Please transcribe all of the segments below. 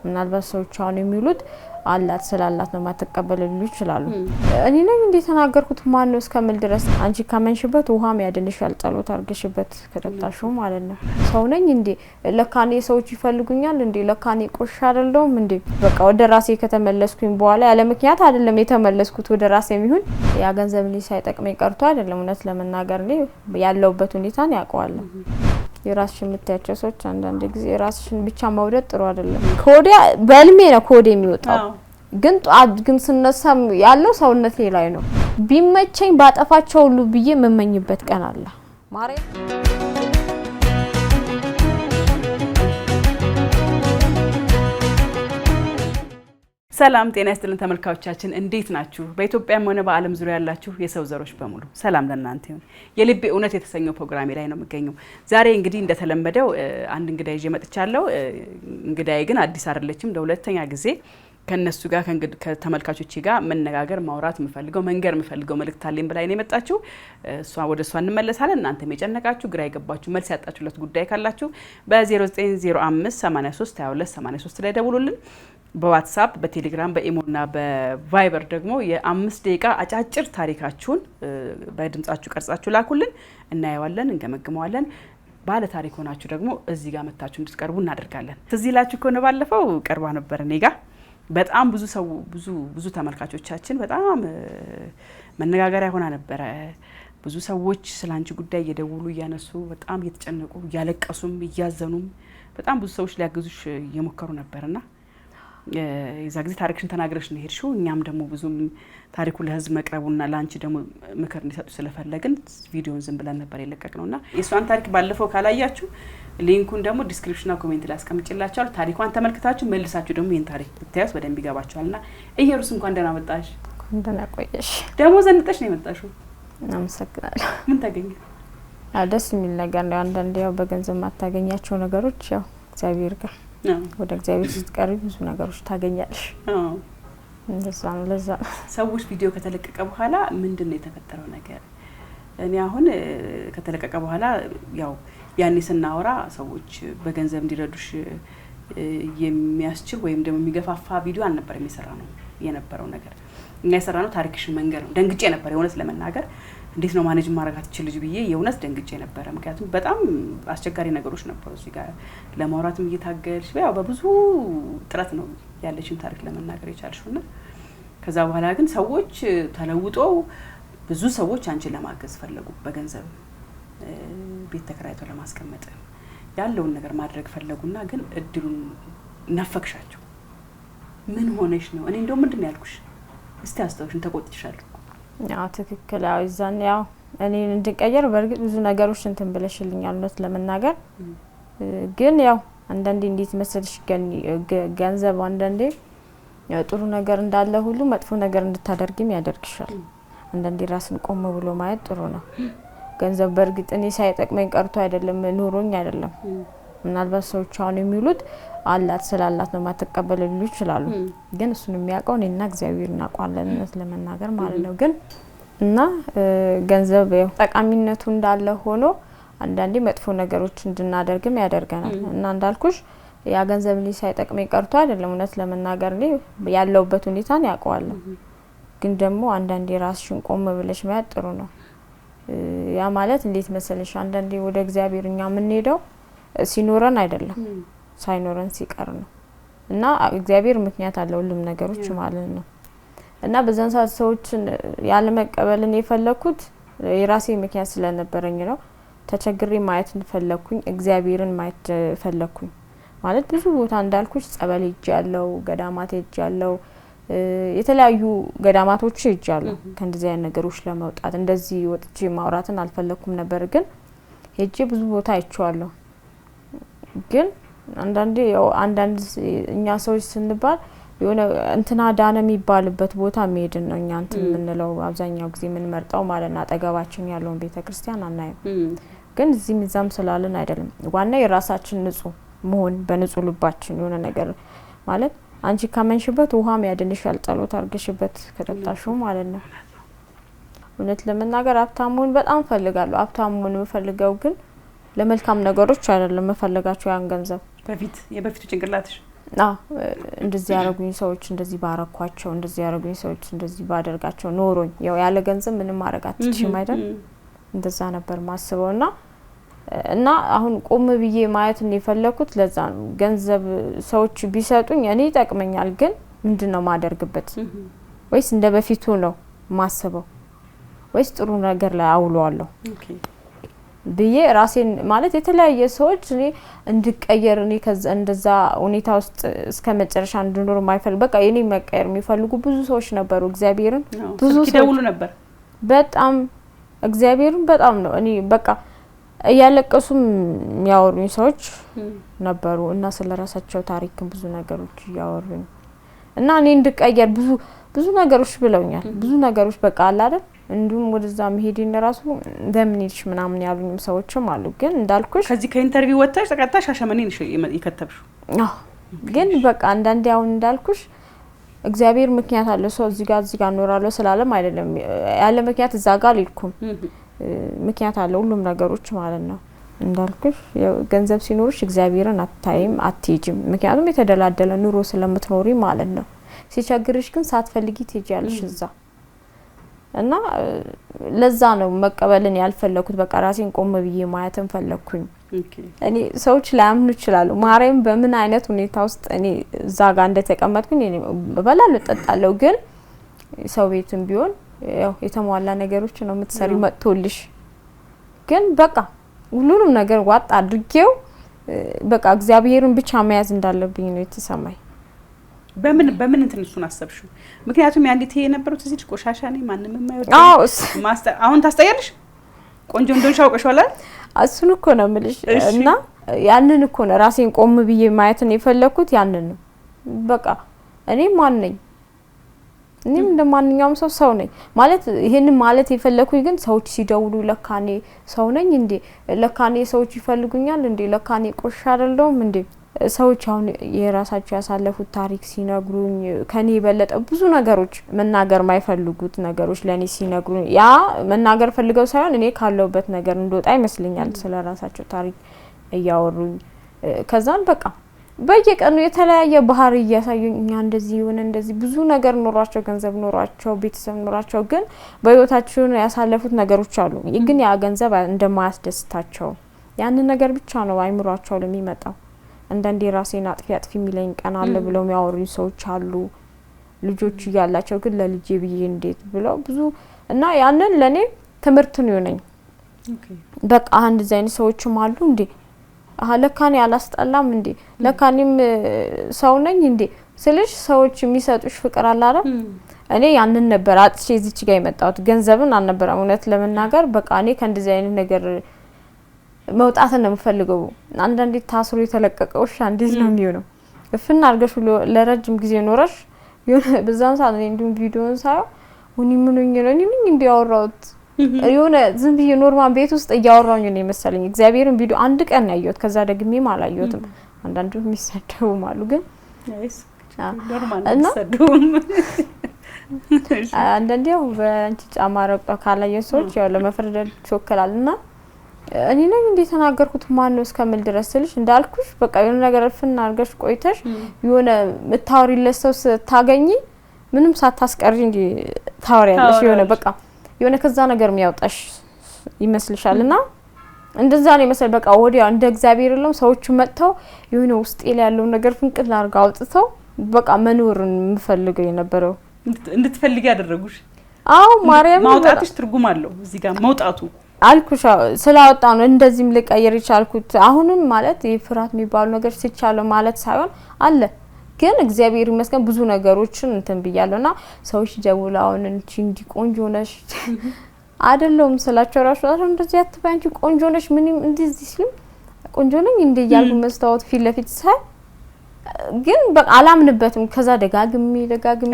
ምናልባት ሰዎች አሁን የሚሉት አላት ስላላት ነው ማተቀበለሉ ይችላሉ እኔ ነኝ እንዴ ተናገርኩት ማን ነው እስከምል ድረስ አንቺ ካመንሽበት ውሃም ያድንሻል ጸሎት አርገሽበት ከተጣሽው ማለት ነው ሰው ነኝ እንዴ ለካኔ ሰዎች ይፈልጉኛል እንዴ ለካኔ ቆሽ አይደለም እንዴ በቃ ወደ ራሴ ከተመለስኩኝ በኋላ ያለ ምክንያት አይደለም የተመለስኩት ወደ ራሴም ይሁን ያ ገንዘብ ላይ ሳይጠቅመኝ ቀርቶ አይደለም እውነት ለመናገር ነው ያለውበት ሁኔታን ያውቀዋል የራስሽን ምታያቸው ሰዎች አንዳንድ ጊዜ ራስሽን ብቻ ማውደድ ጥሩ አይደለም ኮዲያ በልሜ ነው ኮዲ የሚወጣው ግን ስነሳም ያለው ሰውነት ላይ ነው ቢመቸኝ ባጠፋቸው ሁሉ ብዬ መመኝበት ቀን አለ ማሬ ሰላም ጤና ይስጥልን ተመልካቾቻችን እንዴት ናችሁ በኢትዮጵያም ሆነ በአለም ዙሪያ ያላችሁ የሰው ዘሮች በሙሉ ሰላም ለእናንተ ይሁን የልቤ እውነት የተሰኘው ፕሮግራሜ ላይ ነው የምገኘው ዛሬ እንግዲህ እንደተለመደው አንድ እንግዳ ይዤ መጥቻለሁ እንግዳዬ ግን አዲስ አይደለችም ለሁለተኛ ጊዜ ከነሱ ጋር ከተመልካቾቼ ጋር መነጋገር ማውራት መንገር የምፈልገው መልእክት አለኝ ብላይ ነው የመጣችሁ ወደ እሷ እንመለሳለን እናንተም የጨነቃችሁ ግራ ይገባችሁ መልስ ያጣችሁለት ጉዳይ ካላችሁ በ0905 83 22 83 ላይ ደውሉልን በዋትስአፕ በቴሌግራም በኢሞና በቫይበር ደግሞ የ5 ደቂቃ አጫጭር ታሪካችሁን በድምጻችሁ ቀርጻችሁ ላኩልን እናየዋለን እንገመግመዋለን ባለ ታሪክ ሆናችሁ ደግሞ እዚህ ጋር መታችሁ እንድትቀርቡ እናደርጋለን እዚህ ላችሁ ከሆነ ባለፈው ቀርባ ነበር እኔ ጋር በጣም ብዙ ተመልካቾቻችን በጣም መነጋገሪያ ሆና ነበር ብዙ ሰዎች ስላንቺ ጉዳይ እየደውሉ እያነሱ በጣም እየተጨነቁ ያለቀሱም እያዘኑም በጣም ብዙ ሰዎች ሊያግዙሽ እየሞከሩ ነበርና የዛ ጊዜ ታሪክሽን ተናግረሽ ነው ሄድሽው እኛም ደግሞ ብዙም ታሪኩ ለህዝብ መቅረቡና ላንቺ ደግሞ ምክር እንዲሰጡ ስለፈለግን ቪዲዮን ዝም ብለን ነበር የለቀቅነውና የሷን ታሪክ ባለፈው ካላያችሁ ሊንኩን ደግሞ ዲስክሪፕሽንና ኮሜንት ላይ አስቀምጬላችኋለሁ ታሪኳን ተመልክታችሁ መልሳችሁ ደግሞ ይሄን ታሪክ ብታዩት በደንብ ይገባችኋልና ኢየሩስ እንኳን ደህና መጣሽ እንደና ቆየሽ ደግሞ ዘንጠሽ ነው የመጣሽው አመሰግናለሁ ምን ታገኘ ደስ የሚል ነገር ነው አንዳንዴ ያው በገንዘብ ማታገኛቸው ነገሮች ያው እግዚአብሔር ጋር ወደ እግዚአብሔር ስትቀርቢ ብዙ ነገሮች ታገኛለሽ ለዛ ሰዎች ቪዲዮ ከተለቀቀ በኋላ ምንድነው የተፈጠረው ነገር እኔ አሁን ከተለቀቀ በኋላ ያው ያኔ ስናወራ ሰዎች በገንዘብ እንዲረዱሽ የሚያስችል ወይም ደግሞ የሚገፋፋ ቪዲዮ አልነበር የሚሰራው የነበረው ነገር እኛ የሰራነው ታሪክሽን መንገር ነው ደንግጬ ነበር የሆነስ ለመናገር እንዴት ነው ማኔጅ ማረጋት ይችላል ልጅ ብዬ የሆነስ ደንግጬ ነበር ምክንያቱም በጣም አስቸጋሪ ነገሮች ነበሩ እዚህ ጋር ለማውራትም እየታገልሽ ያው በብዙ ጥረት ነው ያለሽን ታሪክ ለመናገር የቻልሽውና ከዛ በኋላ ግን ሰዎች ተለውጦ ብዙ ሰዎች አንቺን ለማገዝ ፈለጉ በገንዘብ ቤት ተከራይተው ለማስቀመጥ ያለውን ነገር ማድረግ ፈለጉና ግን እድሉን ነፈክሻቸው ምን ሆነሽ ነው እኔ እንደው ምንድነው ያልኩሽ እስቲ አስተውሽን ተቆጥቻለሁ ያው ትክክል አይዛን ያው እኔ እንድቀየር በርግጥ ብዙ ነገሮች እንትን ብለሽልኛል ነው ለመናገር ግን ያው አንዳንዴ እንዴት መሰልሽ ገንዘብ አንዳንዴ ጥሩ ነገር እንዳለ ሁሉ መጥፎ ነገር እንድታደርጊም ያደርግሻል አንዳንዴ ራስን ቆም ብሎ ማየት ጥሩ ነው ገንዘብ በርግጥ እኔ ሳይጠቅመኝ ቀርቶ አይደለም ኑሮኝ አይደለም ምናልባት ሰዎች አሁን የሚሉት አላት ስላላት ነው ማተቀበለሉ ይችላሉ ግን እሱን የሚያውቀው እኔና እግዚአብሔር እናውቃለን ለመናገር ማለት ነው ግን እና ገንዘብ ጠቃሚነቱ እንዳለ ሆኖ አንዳንዴ መጥፎ ነገሮች እንድናደርግም ያደርገናል እና እንዳልኩሽ ያ ገንዘብ ላይ ሳይጠቅመኝ ቀርቶ አይደለም እውነት ለመናገር ነው ያለውበት ሁኔታን ያውቀዋል ግን ደግሞ አንዳንዴ ራስሽን ቆም ብለሽ ማየት ጥሩ ነው ያ ማለት እንዴት መሰለሽ አንዳንዴ ወደ እግዚአብሔርኛ ምን ሄደው ሲኖረን አይደለም ሳይኖረን ሲቀር ነው እና እግዚአብሔር ምክንያት አለው ሁሉም ነገሮች ማለት ነው እና በዛን ሰዓት ሰዎችን ያለ መቀበልን የፈለኩት የራሴ ምክንያት ስለነበረኝ ነው ተቸግሬ ማየት እንፈልኩኝ እግዚአብሔርን ማየት ፈለኩኝ ማለት ብዙ ቦታ እንዳልኩሽ ጸበል ሄጃለሁ ገዳማት ሄጃለሁ የተለያዩ ገዳማቶች ሄጃለሁ ከእንደዚህ አይነት ነገሮች ለመውጣት እንደዚህ ወጥቼ ማውራትን አልፈለኩም ነበር ግን ሄጄ ብዙ ቦታ አይቻለሁ ግን አንዳንድ እኛ ሰዎች ስንባል የሆነ እንትና ዳነ የሚባልበት ቦታ መሄድን ነው እኛ እንትን ምንለው አብዛኛው ጊዜ ምን መርጣው ማለት አጠገባችን ያለውን ቤተክርስቲያን አናየው ግን እዚህም ስላልን አይደለም ዋና የራሳችን ንጹህ መሆን በንጹህ ልባችን የሆነ ነገር ማለት አንቺ ካመንሽበት ውሃም ያድንሻል ጸሎት አርገሽበት ከተጣሽው ማለት ነው እውነት ለመናገር ሀብታሙን በጣም ፈልጋለሁ ሀብታሙን ፈልገው ግን ለመልካም ነገሮች አይደለም መፈለጋቸው ያን ገንዘብ በፊቱ ጭንቅላትሽ እንደዚህ ያረጉኝ ሰዎች እንደዚህ ባረኳቸው እንደዚህ ያረጉኝ ሰዎች እንደዚህ ባደርጋቸው ኖሮኝ ያው ያለ ገንዘብ ምንም ማድረግ አትችይም አይደል እንደዛ ነበር ማስበውና እና አሁን ቆም ብዬ ማየት ነው የፈለኩት ለዛ ነው ገንዘብ ሰዎች ቢሰጡኝ እኔ ይጠቅመኛል ግን ምንድነው ማደርግበት ወይስ እንደበፊቱ ነው ማስበው ወይስ ጥሩ ነገር ላይ አውሏለሁ ብዬ ራሴን ማለት የተለያየ ሰዎች እኔ እንድቀየር እኔ ከዛ እንደዛ ሁኔታ ውስጥ እስከ መጨረሻ እንድኖር ማይፈልግ በቃ የኔ መቀየር የሚፈልጉ ብዙ ሰዎች ነበሩ እግዚአብሔርን ብዙ ይደውሉ ነበር በጣም እግዚአብሔርን በጣም ነው እኔ በቃ ያለቀሱም ያወሩኝ ሰዎች ነበሩ እና ስለራሳቸው ታሪክ ብዙ ነገሮች ያወሩኝ እና እኔ እንድቀየር ብዙ ነገሮች ብለውኛል ብዙ ነገሮች በቃ አለ አይደል እንዱም ወደዛ መሄድን ራሱ ደምኒሽ ምናምን ያሉኝም ሰዎችም አሉ ግን እንዳልኩሽ ከዚህ ከኢንተርቪው ወጣሽ ተቀጣሽ አሻመኔን ይከተብሽው ግን በቃ አንዳንዴ አሁን እንዳልኩሽ እግዚአብሔር ምክንያት አለ ሰው እዚህ ጋር ኖራለሁ ስላለም አይደለም ያለ ምክንያት እዛ ጋር ልልኩም ምክንያት አለ ሁሉም ነገሮች ማለት ነው እንዳልኩሽ ገንዘብ ሲኖርሽ እግዚአብሔርን አታይም አትሄጂም ምክንያቱም የተደላደለ ኑሮ ስለምትኖሪ ማለት ነው ሲቸግርሽ ግን ሳትፈልጊ ትሄጃለሽ እዛ እና ለዛ ነው መቀበልን ያልፈለኩት በቃ ራሴን ቆም ብዬ ማየትን ፈለኩኝ እኔ ሰዎች ላያምኑ ይችላሉ ማርያም በምን አይነት ሁኔታ ውስጥ እኔ እዛ ጋር እንደተቀመጥኩኝ እኔ በላል ተጣጣለው ግን ሰው ቤትም ቢሆን ያው የተሟላ ነገሮች ነው የምትሰሪ መጥቶልሽ ግን በቃ ሁሉንም ነገር ዋጥ አድርጌው በቃ እግዚአብሔርን ብቻ መያዝ እንዳለብኝ ነው የተሰማኝ በምን እንትንሱን አሰብሽው ምክንያቱም ያንዲት የነበረው እዚህ ቆሻሻ ነኝ ማንንም የማይወጣው ማስተር አሁን ታስጠያለሽ ቆንጆ እንደሆንሽ አውቀሽዋል እሱን እኮ ነው የምልሽ እና ያንን እኮ ነው ራሴን ቆም ብዬ ማየት ነው የፈለኩት ያንን ነው በቃ እኔ ማን ነኝ እኔም እንደማንኛውም ሰው ነኝ ማለት ይሄን ማለት የፈለኩኝ ግን ሰዎች ሲደውሉ ለካኔ ሰው ነኝ እንዴ ለካኔ ሰዎች ይፈልጉኛል እንዴ ለካኔ ቆሻ አይደለም እንዴ ሰዎች አሁን የራሳቸው ያሳለፉት ታሪክ ሲነግሩኝ ከኔ በለጠ ብዙ ነገሮች መናገር ማይፈልጉት ነገሮች ለኔ ሲነግሩኝ ያ መናገር ፈልገው ሳይሆን እኔ ካለውበት ነገር እንደወጣ ይመስልኛል ስለራሳቸው ታሪክ እያወሩኝ ከዛን በቃ በየቀኑ የተለያየ ባህሪ እያሳዩኝ እኛ እንደዚህ ሆነ እንደዚህ ብዙ ነገር ኖራቸው ገንዘብ ኖራቸው ቤተሰብ ኖራቸው ግን በህይወታቸው ያሳለፉት ነገሮች አሉ ግን ያ ገንዘብ እንደማያስደስታቸው ያን ነገር ብቻ ነው አይምሯቸው ለሚመጣው አንዳንዴ ራሴን አጥፊ የሚለኝ ቀን አለ ብለው የሚያወሩኝ ሰዎች አሉ ልጆች ያላቸው ግን ለልጄ ብዬ እንዴት ብለው ብዙ እና ያንን ለኔ ትምርት ነው የሆነኝ በቃ አንድ ዘይን ሰዎችም አሉ እንዴ ለካኔ አላስጠላም እንዴ ለካኔም ሰው ነኝ እንዴ ስለሽ ሰዎች የሚሰጡሽ ፍቅር አለ አይደል እኔ ያንን ነበር አጥቼ እዚች ጋር የመጣሁት ገንዘብን አልነበረም እውነት ለመናገር በቃ እኔ ከእንደዚህ አይነት ነገር መውጣት ነው የምፈልገው አንዳንዴ ታስሮ የተለቀቀው እንዴት ነው የሚሆነው እፍና አርገሽ ለረጅም ጊዜ ኖረሽ የሆነ በዛን ሰዓት እንዲሁም ቪዲዮን ሳይው ምን እንዲያወራውት የሆነ ዝም ብዬ ኖርማል ቤት ውስጥ እያወራውኝ ነው መሰለኝ እግዚአብሔርን ቪዲዮ አንድ ቀን ያየሁት ከዛ ደግሜ ማላየሁትም አንዳንዱ የሚሰደው ማሉ ግን ኖርማል የሚሰደውም አንዳንዴ በአንቺ ጫማ ረግጠው ካላየ ሰዎች ያው ለመፍረድ ቾከላልና እኔ ነኝ እንዴ ተናገርኩት ማን ነው እስከምል ድረስ ልሽ እንዳልኩሽ በቃ የሆነ ነገር ፍና አርገሽ ቆይተሽ የሆነ ምታወሪለት ሰው ታገኚ ምንም ሳታስቀሪ እንዴ ታወሪያለሽ የሆነ በቃ የሆነ ከዛ ነገር የሚያወጣሽ ይመስልሻልና እንደዛ ነው መሰል በቃ ወዲያ እንደ እግዚአብሔር ነው ሰዎች መጥተው የሆነ ውስጥ ያለው ነገር ፍንቅል አርጋ አውጥተው በቃ መኖርን ምፈልገው የነበረው እንድትፈልጊ ያደረጉሽ አው ማርያም ማውጣትሽ ትርጉም አለው እዚህ ጋር መውጣቱ አልኩሽ ስላወጣው ነው እንደዚህም ልቀየር ይቻልኩት አሁንም ማለት የፍራት የሚባል ነገር ሲቻለው ማለት ሳይሆን አለ ግን እግዚአብሔር ይመስገን ብዙ ነገሮችን እንትን ብያለውና ሰዎች ደውላውን እንጂ ቆንጆ ነሽ አይደለም ስላቸው ራሱ እንደዚህ አትባንቺ ቆንጆ ነሽ ምንም እንደዚህ ሲል ቆንጆ ነኝ እንደ ያልኩ መስታወት ፊት ለፊት ሳይ ግን በቃ አላምንበትም ከዛ ደጋግሜ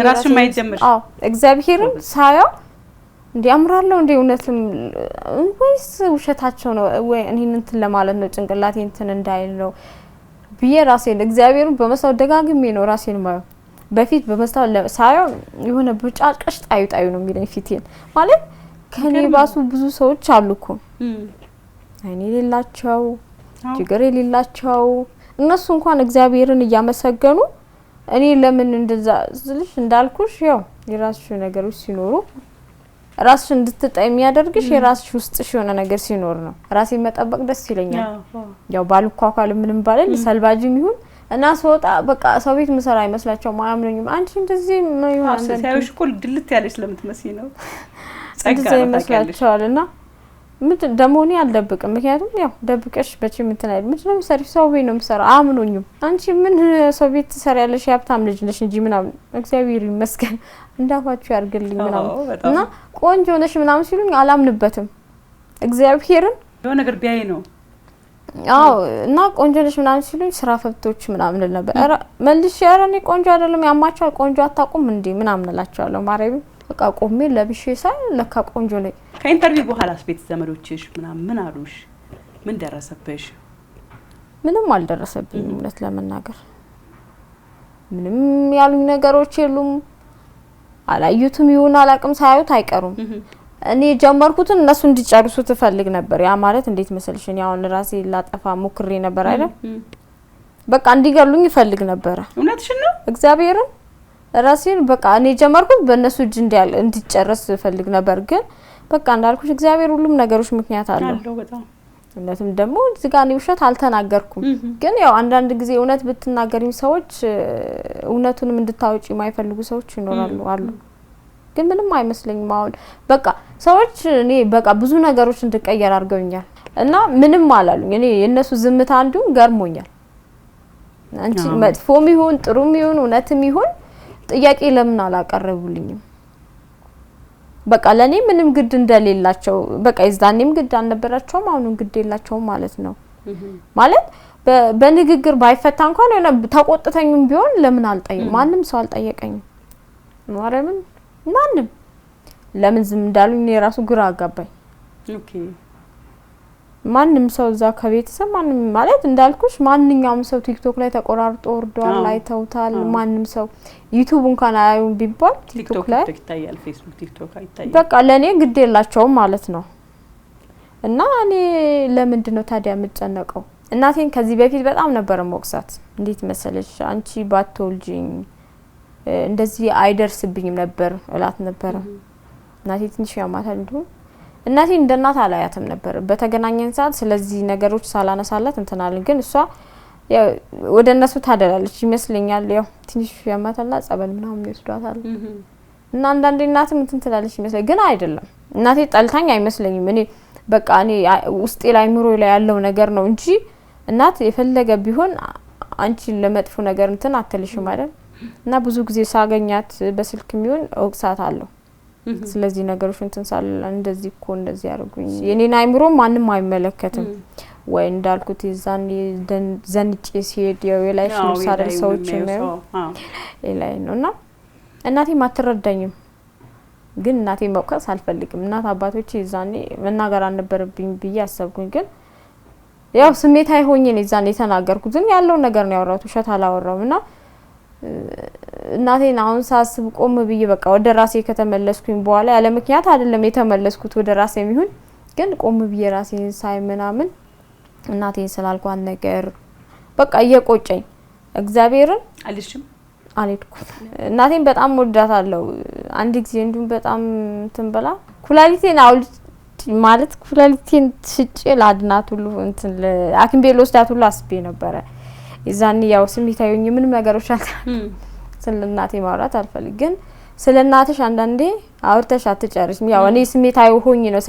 ራሱ ማይጀምር አዎ እግዚአብሔርን ሳያው እንዲያምራለው እንደ እውነትም ወይስ ውሸታቸው ነው ወይ እኔን እንትን ለማለት ነው ጭንቅላቴ እንትን እንዳይል ነው በየራሴን እግዚአብሔርን በመሳው ደጋግሜ ነው ራሴን ማየው በፊት በመሳው ሳያው የሆነ ብጫቀሽ ጣዩ ነው የሚለኝ ፊቴን ማለት ከኔ ባሱ ብዙ ሰዎች አሉኮ አይኔ ሌላቸው ችግር የሌላቸው እነሱ እንኳን እግዚአብሔርን እያመሰገኑ እኔ ለምን እንደዛ ዝልሽ እንዳልኩሽ ያው የራስሽ ነገሮች ሲኖሩ ራስሽ እንድትጠይ የሚያደርግሽ የራስሽ ውስጥሽ የሆነ ነገር ሲኖር ነው። ራሴን መጠበቅ ደስ ይለኛል። ያው ባልኳኳል ምንም ባለል ሰልባጅም ይሁን እና ስወጣ በቃ ሰው ቤት ምሰራ አይመስላቸው ማያምኑኝም። አንቺ እንደዚህ ምን ይሆን ሲያዩሽ እኮ ድልት ያለሽ ስለምትመስይ ነው ጸጋ ይመስላችኋልና ምን ደሞኒ አልደብቅም። ምክንያቱም ያው ደብቀሽ በቺ ምንትን አይደል ምንድነው ሰው ቤት ነው ምሰራ አምኑኝም። አንቺ ምን ሰው ቤት ትሰሪያለሽ የሀብታም ልጅ ነሽ እንጂ ምናምን እግዚአብሔር ይመስገን እንዳፋችሁ ያርግልኝ ምናምን እና ቆንጆ ነሽ ምናምን ሲሉኝ አላምንበትም። እግዚአብሔርን የሆነ ነገር ቢያይ ነው አው እና ቆንጆ ነሽ ምናምን ሲሉኝ ስራ ፈቶች ምናምን ነበር። አረ መልሽ ያረኔ ቆንጆ አይደለም ያማቻል ቆንጆ አታቁም እንዴ ምናምን እላቸዋለሁ። ማርያም በቃ ቆሜ ለብሼ ሳይ ለካ ቆንጆ ነኝ። ከኢንተርቪው በኋላስ ቤት ዘመዶችሽ ምናምን ምን አሉሽ? ምን ደረሰብሽ? ምንም አልደረሰብኝም እውነት ለመናገር ምንም ያሉኝ ነገሮች የሉም። አላዩትም ይሁን አላቅም ሳያዩት አይቀሩም። እኔ ጀመርኩትን እነሱ እንዲጨርሱ ትፈልግ ነበር። ያ ማለት እንዴት መሰልሽ እኔ አሁን ራሴ ላጠፋ ሞክሬ ነበር አይደል? በቃ እንዲገሉኝ ይፈልግ ነበር። እውነትሽን ነው እግዚአብሔርን ራሴን በቃ እኔ ጀመርኩት በእነሱ እጅ እንዲጨርስ ፈልግ ነበር። ግን በቃ እንዳልኩሽ እግዚአብሔር ሁሉም ነገሮች ምክንያት አለው በጣም እነቱም ደግሞ እዚህ ጋር ነው ውሸት አልተናገርኩም። ግን ያው አንዳንድ ጊዜ እውነት ብትናገሪም ሰዎች እውነቱንም እንድታውጪ የማይፈልጉ ሰዎች ይኖራሉ አሉ። ግን ምንም አይመስለኝም። አሁን በቃ ሰዎች እኔ በቃ ብዙ ነገሮች እንድቀየር አድርገውኛል እና ምንም አላሉኝ። እኔ የነሱ ዝምታ አንዱ ገርሞኛል። አንቺ መጥፎም ይሁን ጥሩም ይሁን እውነትም ይሁን ጥያቄ ለምን አላቀረቡልኝም? በቃ ለኔ ምንም ግድ እንደሌላቸው በቃ ይዛኔም ግድ አልነበራቸውም አሁንም ግድ የላቸውም ማለት ነው። ማለት በንግግር ባይፈታ እንኳን የሆነ ተቆጥተኝም ቢሆን ለምን አልጠየቁም? ማንም ሰው አልጠየቀኝም። ማርያምን ማንም ለምን ዝም እንዳሉኝ የራሱ ግራ አጋባኝ። ኦኬ ማንም ሰው እዛ ከቤተሰብ ማንም ማለት እንዳልኩሽ ማንኛውም ሰው ቲክቶክ ላይ ተቆራርጦ ወርዷል አይተውታል። ማንም ሰው ዩቲዩብ እንኳን አያዩም ቢባል ቲክቶክ ላይ ይታያል፣ ፌስቡክ ቲክቶክ አይታያል። በቃ ለኔ ግድ የላቸውም ማለት ነው። እና እኔ ለምንድን ነው ታዲያ የምጨነቀው? እናቴን ከዚህ በፊት በጣም ነበር ሞክሳት። እንዴት መሰለሽ አንቺ ባትወልጂኝ እንደዚህ አይደርስብኝም ነበር እላት ነበር። እናቴ ትንሽ ያማታል እንዴ እናቴ እንደናት አላያትም ነበር በተገናኘን ሰዓት ስለዚህ ነገሮች ሳላነሳላት እንተናልን። ግን እሷ ያው ወደ እነሱ ታደላለች ይመስለኛል። ያው ትንሽ ያማታልና ጸበል ምናምን ይወስዷታል እና አንዳንዴ እናትም እንትን ትላለች ይመስለኛል። ግን አይደለም እናቴ ጠልታኝ አይመስለኝም። እኔ በቃ እኔ ውስጤ ላይ ምሮ ላይ ያለው ነገር ነው እንጂ እናት የፈለገ ቢሆን አንቺ ለመጥፎ ነገር እንትን አትልሽም አይደል? እና ብዙ ጊዜ ሳገኛት በስልክ የሚሆን ወቅሳት አለው ስለዚህ ነገሮች እንትን ሳል እንደዚህ እኮ እንደዚህ ያርጉኝ የኔን አይምሮ ማንም አይመለከትም። ወይ እንዳልኩት ይዛን ዘንጬ ሲሄድ የላይሽ ልብሳደር ሰዎች ነው ላይ ነውና እናቴ ማትረዳኝም። ግን እናቴ መውቀስ አልፈልግም። እናት አባቶቼ ይዛኔ መናገር አልነበረብኝ ብዬ አሰብኩኝ። ግን ያው ስሜታዊ ሆኜ ነው ይዛኔ ተናገርኩት። ግን ያለው ነገር ነው ያወራሁት ውሸት አላወራውምና እናቴን አሁን ሳስብ ቆም ብዬ በቃ ወደ ራሴ ከተመለስኩኝ በኋላ ያለ ምክንያት አይደለም የተመለስኩት ወደ ራሴም ይሁን ግን ቆም ብዬ ራሴን ሳይ ምናምን እናቴን ስላልኳት ነገር በቃ እየቆጨኝ እግዚአብሔርን አልሽም አልሄድኩም። እናቴን በጣም ወዳታለሁ። አንድ ጊዜ እንዱም በጣም እንትን በላ ኩላሊቴን አውል ማለት ኩላሊቴን ሽጬ ላድናት ሁሉ እንትን ለሐኪም ቤት ወስዳት ሁሉ አስቤ ነበር። ይዛኔ ያው ስሜታዊኝ ምንም ነገሮች ስለናቴ ማውራት አልፈልግ። ግን ስለናትሽ አንዳንዴ አውርተሽ አትጨርሽም። ያው እኔ ስሜታዊ ሆኜ ነው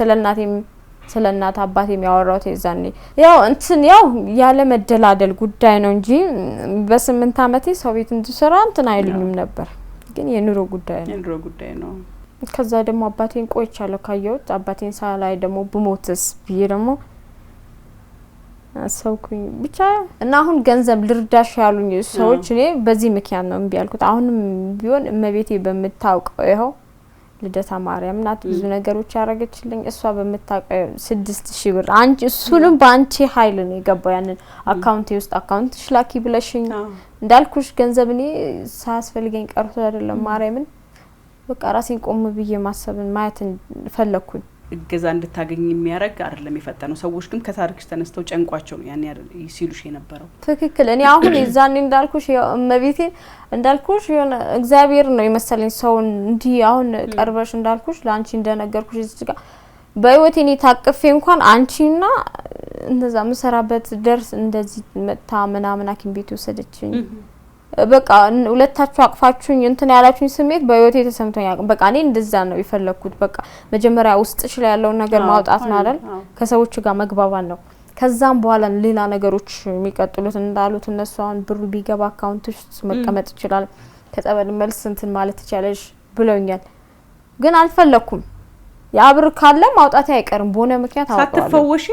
ስለናት አባቴ የሚያወራው ይዛኔ ያው እንትን ያው ያለ መደላደል ጉዳይ ነው እንጂ በ8 አመቴ ሰው ቤት እንድሰራ እንትን አይሉኝም ነበር። ግን የኑሮ ጉዳይ ነው። ከዛ ደግሞ አባቴን ቆይቻለሁ ካየሁት አባቴን ሳላይ ደግሞ ብሞትስ ብዬ ደግሞ አሰውኩኝ ብቻ እና አሁን ገንዘብ ልርዳሽ ያሉኝ ሰዎች እኔ በዚህ ምክንያት ነው እምቢ ያልኩት። አሁንም ቢሆን እመቤቴ በመታውቀው ይሄው ልደታ ማርያም ናት ብዙ ነገሮች ያረጋችልኝ። እሷ በመታውቀው 6000 ብር አንቺ እሱንም ባንቺ ኃይል ነው የገባው ያንን አካውንቴ ውስጥ አካውንትሽ ላኪ ብለሽኝ እንዳልኩሽ ገንዘብ እኔ ሳያስፈልገኝ ቀርቶ አይደለም ማርያምን በቃ ራሴን ቆም ብዬ ማሰብን ማየትን ፈለኩኝ። እገዛ እንድታገኝ የሚያረግ አይደለም የፈጠነው። ሰዎች ግን ከታሪክሽ ተነስተው ጨንቋቸው ነው ያን ሲሉሽ የነበረው። ትክክል። እኔ አሁን የዛኔ እንዳልኩሽ እመቤቴ እንዳልኩሽ የሆነ እግዚአብሔር ነው የመሰለኝ ሰው እንዲ አሁን ቀርበሽ እንዳልኩሽ ላንቺ እንደነገርኩሽ እዚህ ጋር በህይወቴ እኔ ታቅፌ እንኳን አንቺና እንደዛ መሰራበት ደርስ እንደዚህ መታ ምናምን ሐኪም ቤት ወሰደችኝ። በቃ ሁለታችሁ አቅፋችሁኝ እንትን ያላችሁኝ ስሜት በህይወቴ ተሰምቶኝ ያውቃል። በቃ እኔ እንደዛ ነው የፈለኩት። በቃ መጀመሪያ ውስጥሽ ላይ ያለው ነገር ማውጣት ነው አይደል? ከሰዎች ጋር መግባባት ነው። ከዛም በኋላ ሌላ ነገሮች የሚቀጥሉት እንዳሉት እነሱ አሁን ብሩ ቢገባ አካውንትሽ መቀመጥ ይችላል፣ ከጸበል መልስ እንትን ማለት ይችላልሽ ብለውኛል። ግን አልፈለኩም። ያ ብር ካለ ማውጣት አይቀርም በሆነ ምክንያት አውጣለሁ። ሳትፈወሺ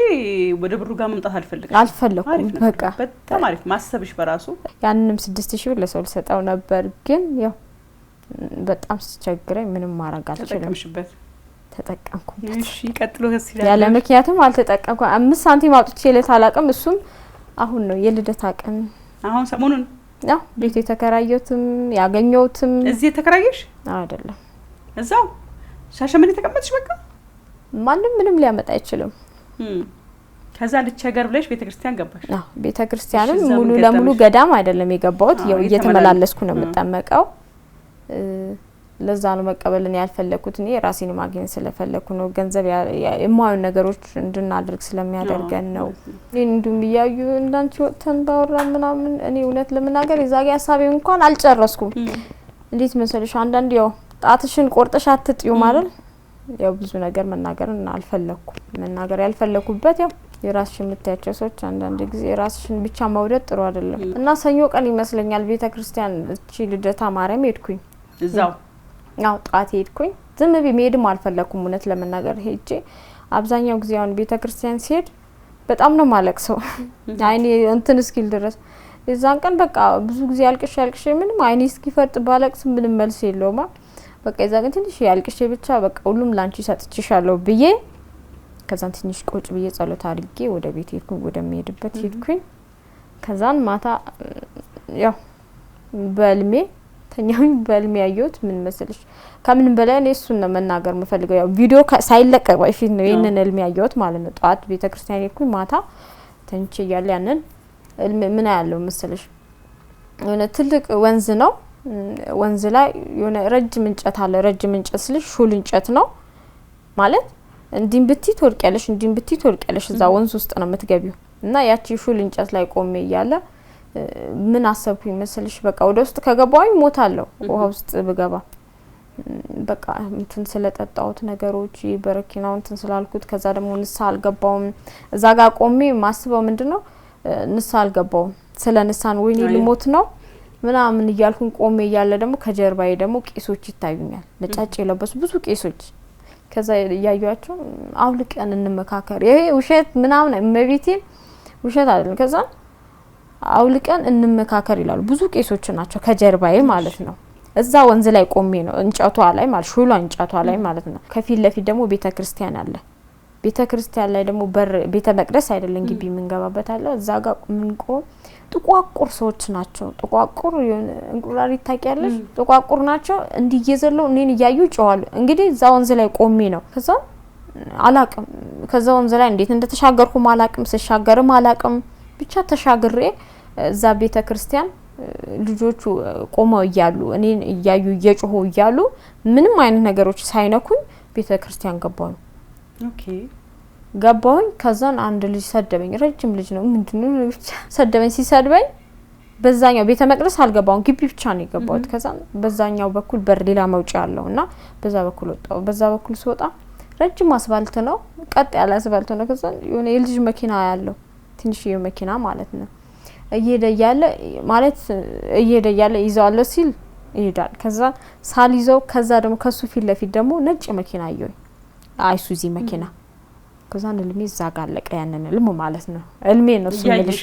ወደ ብሩ ጋር መምጣት አልፈለኩም። በቃ በጣም አሪፍ ማሰብሽ በራሱ። ያንንም 6000 ብር ለሰው ልሰጠው ነበር፣ ግን ያው በጣም ሲቸግረኝ ምንም ማድረግ አልችልም። ተጠቀምኩበት። እሺ ቀጥሎ ከዚህ ያለ ምክንያቱም አልተጠቀምኩ 5 ሳንቲም አውጥቼ ለታላቀም እሱም አሁን ነው የልደታ ቀን አሁን ሰሞኑን ያው ቤት የተከራየሁትም ያገኘሁትም። እዚህ ተከራየሽ አይደለም እዛው ሻሸመኔ ተቀመጥሽ? በቃ ማንም ምንም ሊያመጣ አይችልም። ከዛ ልቸገር ብለሽ ቤተክርስቲያን ገባሽ? አዎ ቤተክርስቲያንም ሙሉ ለሙሉ ገዳም አይደለም የገባሁት፣ ያው እየተመላለስኩ ነው የምጠመቀው። ለዛ ነው መቀበልን ያልፈለኩት። እኔ ራሴን ማግኘት ስለፈለኩ ነው። ገንዘብ የማይሆን ነገሮች እንድናደርግ ስለሚያደርገን ነው። እንዱም ይያዩ እንዳንቺ ወጥተን ባወራ ምናምን እኔ እውነት ለምናገር የዛሬ ሐሳቤ እንኳን አልጨረስኩም። እንዴት መሰለሽ አንዳንድ ያው ጣትሽን ቆርጠሽ አትጥዩ ማለት ያው ብዙ ነገር መናገርን አልፈለኩም። መናገር ያልፈለኩበት ያው የራስሽን የምታያቸው ሰዎች አንዳንድ ጊዜ ራስሽን ብቻ መውደድ ጥሩ አይደለም እና ሰኞ ቀን ይመስለኛል ቤተክርስቲያን እቺ ልደታ ማርያም ሄድኩኝ። እዛው ያው ጣት ሄድኩኝ። ዝም ብዬ መሄድም አልፈለኩም እውነት ለመናገር ሄጄ አብዛኛው ጊዜ አሁን ቤተክርስቲያን ሲሄድ በጣም ነው ማለቅሰው አይኔ እንትን እስኪል ድረስ። የዛን ቀን በቃ ብዙ ጊዜ ያልቅሽ ምንም አይኔ እስኪፈርጥ ባለቅስ ምንም መልስ የለውም። በቃ የዛን ቀን ትንሽ ያልቅሽ ብቻ በቃ ሁሉም ላንቺ ሰጥቼሻለሁ ብዬ ከዛን ትንሽ ቁጭ ብዬ ጸሎት አድርጌ ወደ ቤት ሄድኩኝ። ወደ መሄድበት ሄድኩኝ። ከዛን ማታ ያው በልሜ ተኛሁኝ። በልሜ ያየሁት ምን መሰለሽ ከምን በላይ እኔ እሱን ነው መናገር የምፈልገው። ያው ቪዲዮ ሳይለቀቅ በፊት ነው ይሄንን ህልም ያየሁት ማለት ነው። ጧት ቤተክርስቲያን ሄድኩኝ። ማታ ተንቼ ያለ ያንን ህልም ምን ያለው መሰለሽ የሆነ ትልቅ ወንዝ ነው። ወንዝ ላይ የሆነ ረጅም እንጨት አለ። ረጅም እንጨት ስልሽ ሹል እንጨት ነው ማለት እንዲም ብቲ ትወርቂያለሽ፣ እንዲም ብቲ ትወርቂያለሽ። እዛ ወንዝ ውስጥ ነው የምትገቢው እና ያቺ ሹል እንጨት ላይ ቆሜ እያለ ምን አሰብኩኝ መሰለሽ በቃ ወደ ውስጥ ከገባሁኝ ሞታለሁ ውሃ ውስጥ ብገባ። በቃ እንትን ስለጠጣሁት ነገሮች በረኪናው እንትን ስላልኩት ከዛ ደግሞ ንስሐ አልገባውም። እዛ ጋር ቆሜ ማስበው ምንድነው ንስሐ አልገባውም። ስለ ንስሐን ወይኔ ልሞት ነው ምናምን እያልኩኝ ቆሜ እያለ ደግሞ ከጀርባዬ ደግሞ ቄሶች ይታዩኛል። ነጫጭ የለበሱ ብዙ ቄሶች። ከዛ ያያዩአቸው አውልቀን እንመካከር ይሄ ውሸት ምናምን እመቤቴን ውሸት አይደለም። ከዛ አውልቀን እንመካከር ይላሉ። ብዙ ቄሶች ናቸው ከጀርባዬ ማለት ነው። እዛ ወንዝ ላይ ቆሜ ነው እንጨቷ ላይ ማለት ሹሏ እንጨቷ ላይ ማለት ነው። ከፊት ለፊት ደግሞ ቤተክርስቲያን አለ። ቤተክርስቲያን ላይ ደግሞ በር ቤተ መቅደስ አይደለም ግቢ ምንገባበት አለ። እዛ ጋር ምንቆ ጥቋቁር ሰዎች ናቸው። ጥቋቁር እንቁራሪ ታቂያለሽ? ጥቋቁር ናቸው። እንዲየዘለው እኔን ያዩ ጮዋሉ። እንግዲህ እዛ ወንዝ ላይ ቆሜ ነው። ከዛ አላቅም ከዛ ወንዝ ላይ እንዴት እንደተሻገርኩ አላቅም። ስሻገርም አላቅም። ብቻ ተሻግሬ እዛ ቤተክርስቲያን ልጆቹ ቆመው እያሉ እኔን እያዩ እየጮሁ እያሉ ምንም አይነት ነገሮች ሳይነኩኝ ቤተክርስቲያን ገባሁ። ኦኬ ገባሁኝ። ከዛን አንድ ልጅ ሰደበኝ። ረጅም ልጅ ነው ምንድነው ብቻ ሰደበኝ። ሲሰድበኝ በዛኛው ቤተ መቅደስ አልገባሁም፣ ግቢ ብቻ ነው የገባሁት። ከዛን በዛኛው በኩል በር ሌላ መውጫ አለውና በዛ በኩል ወጣሁ። በዛ በኩል ስወጣ ረጅም አስፋልት ነው፣ ቀጥ ያለ አስፋልት ነው። ከዛን የሆነ የልጅ መኪና ያለው ትንሽዬ መኪና ማለት ነው እየሄደ ያለ ይዘዋለሁ ሲል ይሄዳል። ከዛ ሳልይዘው ከዛ ደግሞ ከሱ ፊት ለፊት ደግሞ ነጭ መኪና አየሁኝ፣ አይሱዚ መኪና። ከዛ ህልሜ እዛ ጋር አለቀ። ያንን ህልም ማለት ነው ህልሜ ነው እሱ ልጅ